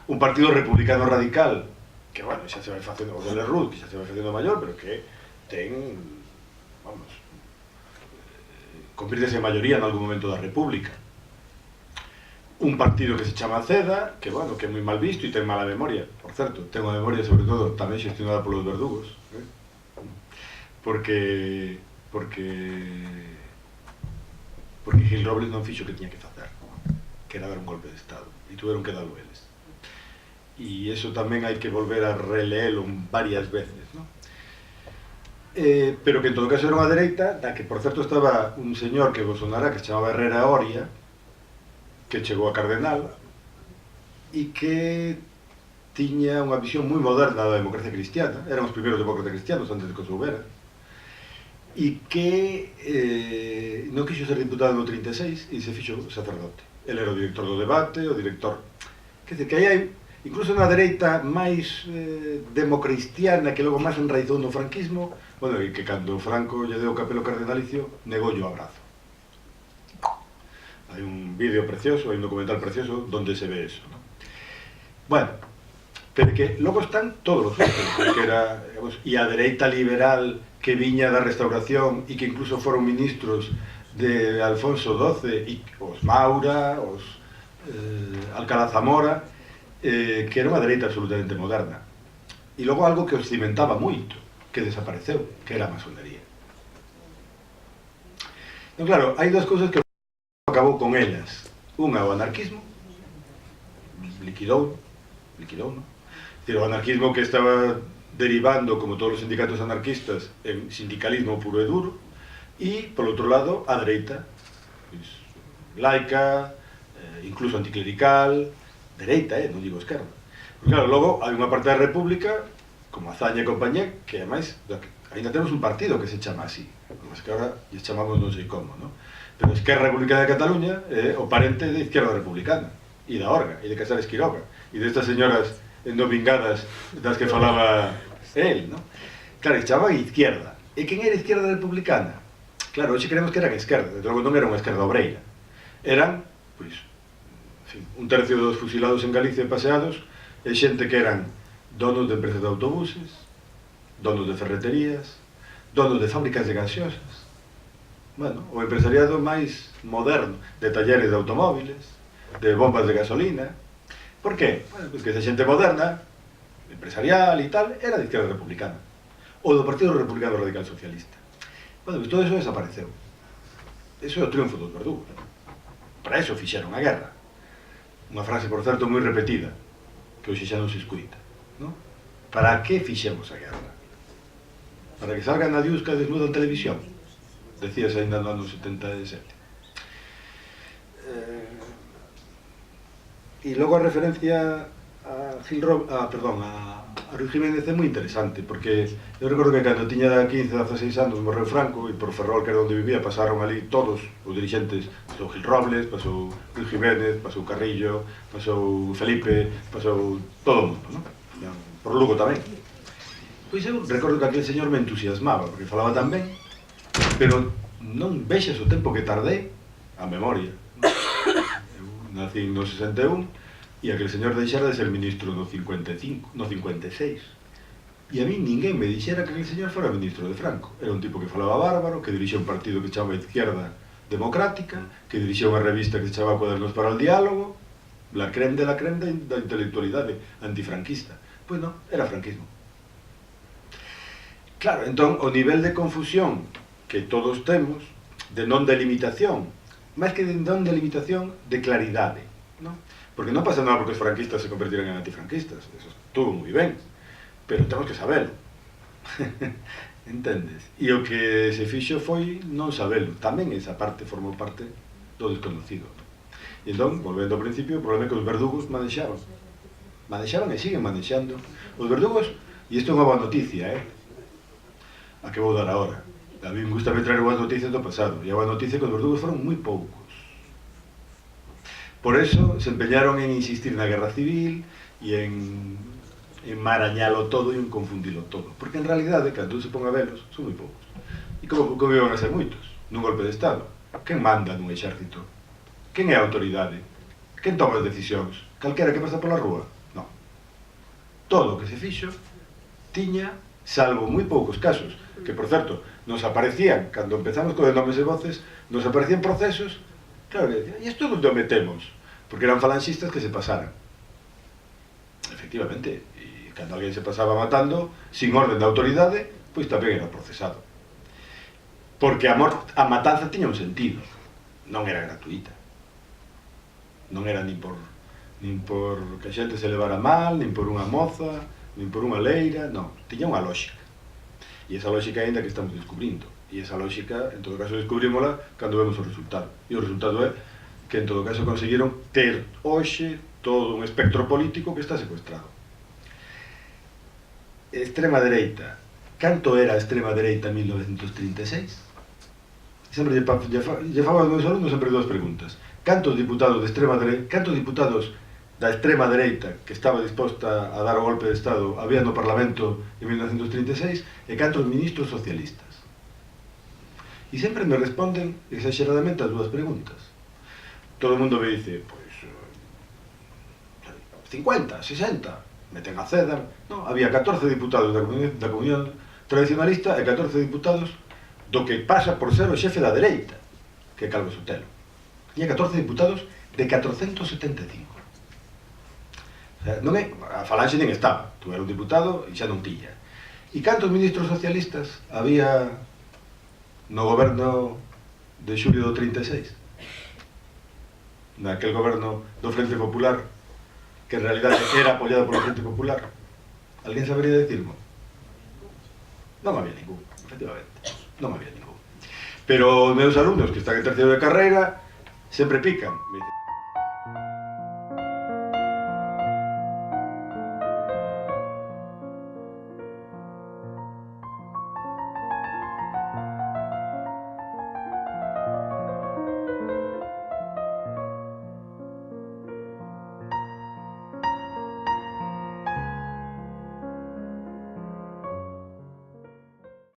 un partido republicano radical que, bueno, xa se vai facendo o de Lerroux, que xa se vai facendo maior, pero que ten, vamos, convírtese en maioría en algún momento da República. Un partido que se chama CEDA, que, bueno, que é moi mal visto e ten mala memoria. Por certo, ten unha memoria, sobre todo, tamén xestionada polos verdugos, porque Gil Robles non fixo o que tiña que facer, que era dar un golpe de Estado, e tuveron que darlo eles. E iso tamén hai que volver a releelo varias veces, non? Pero que en todo caso era unha dereita da que, por certo, estaba un señor que vos sonará, que se chamaba Herrera Oria, que chegou a cardenal e que tiña unha visión moi moderna da democracia cristiana, eran os primeiros demócratas cristianos antes de que os houbera, e que non quixo ser diputado no 36 e se fixo sacerdote. Ele era o director do debate, o director... Quer dizer, que aí hai, incluso na dereita máis democristiana, que logo máis enraizou no franquismo, bueno, e que cando Franco lle deu o capelo cardenalicio, negou o abrazo. Hai un vídeo precioso, hai un documental precioso donde se ve eso, ¿no? Bueno, pero que logo están todos os outros, que era, digamos, e a dereita liberal que viña da Restauración e que incluso foron ministros de Alfonso XII, e os Maura, os Alcalá Zamora, que era unha dereita absolutamente moderna. E logo algo que os cimentaba moito, que desapareceu, que era a masonería. Então, claro, hai dúas cousas que acabou con elas. Unha, o anarquismo, liquidou, non? O anarquismo que estaba derivando, como todos os sindicatos anarquistas, en sindicalismo puro e duro, e, por outro lado, a dereita, laica, incluso anticlerical, dereita, non digo esquerda. Porque, claro, logo hai unha parte da República, como Azaña e compañía, que, ademais, ainda temos un partido que se chama así, mas que agora lle chamamos non sei como, non? Pero Esquerra Republicana de Cataluña é o parente de Izquierda Republicana, e da Orga, e de Casares Quiroga, e destas señoras endomingadas das que falaba él, non? Claro, que chamaban Izquierda. E quen era Izquierda Republicana? Claro, hoxe creemos que eran esquerda, de logo non era unha esquerda obreira. Eran, pois, en fin, un tercio dos fusilados en Galicia e paseados, e xente que eran donos de empresas de autobuses, donos de ferreterías, donos de fábricas de gaseosas, bueno, o empresariado máis moderno, de talleres de automóviles, de bombas de gasolina. Por qué? Bueno, pues que esa xente moderna, empresarial e tal, era de Izquierda Republicana, ou do Partido Republicano Radical Socialista. Bueno, pues todo eso desapareceu. Eso é o triunfo dos verdugos. Para eso fixeron a guerra. Unha frase, por certo, moi repetida, que hoxe xa non se escuita, non? Para que fixemos a guerra? Para que salga Nadiuska desnuda en televisión? Decías ainda no ano 77. E logo a referencia a Ruy Jiménez é moi interesante, porque eu recordo que cando tiña 15, 16 anos morreu Franco, e por Ferrol, que era onde vivía, pasaron ali todos os dirigentes. Pasou Gil Robles, pasou Ruy Jiménez, pasou Carrillo, pasou Felipe, pasou todo o mundo, non? Por Lugo tamén. Pois eu recordo que aquel señor me entusiasmaba, porque falaba tan ben, pero non vexas o tempo que tardei a memoria. Eu nací no 61, e aquel señor deixara de ser ministro no 55, no 56. E a mí ninguén me dixera que aquel señor fora ministro de Franco. Era un tipo que falaba bárbaro, que dirixía un partido que chamaba Izquierda Democrática, que dirixía unha revista que se chamaba Cuadernos para el Diálogo, la creme da intelectualidade antifranquista. Pois non, era franquismo. Claro, entón, o nivel de confusión que todos temos, de non delimitación, máis que de non delimitación, de claridade, non? Porque non pasa nada porque os franquistas se convertiran en antifranquistas, eso estuvo moi ben, pero temos que sabelo. Entendes? E o que se fixo foi non sabelo, tamén esa parte formou parte do desconocido. E entón, volvendo ao principio, o problema é que os verdugos manexaron e siguen manexando. Os verdugos, e isto é unha boa noticia, a que vou dar agora. A mí me gusta traer boas noticias do pasado, e a boa noticia é que os verdugos foron moi poucos. Por eso se empeñaron en insistir na guerra civil e en enmarañalo todo e en confundilo todo. Porque en realidade, cando se pon a velos, son moi poucos. E como iban a ser moitos? Nun golpe de Estado. Quen manda nun exército? Quen é a autoridade? Quen toma as decisións? Calquera que pasa pola rúa? Non. Todo o que se fixo tiña, salvo moi poucos casos, que por certo, nos aparecían, cando empezamos con nomes e voces, nos aparecían procesos. Claro, e isto onde o metemos? Porque eran falanxistas que se pasaran. Efectivamente, e cando alguén se pasaba matando, sin orden de autoridade, pois tamén era procesado. Porque a matanza tiña un sentido, non era gratuita. Non era nin por que a xente se levara mal, nin por unha moza, nin por unha leira, non, tiña unha lógica. E esa lógica ainda que estamos descubrindo. E esa lógica, en todo caso, descubrímola cando vemos o resultado. E o resultado é que, en todo caso, conseguiron ter hoxe todo un espectro político que está secuestrado. Extrema dereita. Canto era a extrema dereita en 1936? Sempre lle fago aos meus alumnos sempre dúas preguntas. Cantos diputados da extrema dereita que estaba disposta a dar o golpe de Estado había no Parlamento en 1936 e cantos ministros socialistas? E sempre me responden exageradamente as dúas preguntas. Todo o mundo me dice, pois, 50, 60, meten a Cedar. Non, había 14 diputados da Comunión Tradicionalista e 14 diputados do que pasa por ser o xefe da dereita, que é Calvo Sotelo. Tiña 14 diputados de 475. O sea, non é, a falanxe nin estaba, tu era un diputado e xa non tiña. E cantos ministros socialistas había no goberno de xulio do 36? Naquel goberno do Frente Popular, que en realidade era apoiado polo Frente Popular. Alguén sabería decirmo? Non había ningún, efectivamente, non había ningún. Pero os meus alumnos que están en terceiro de carreira sempre pican, me dicen,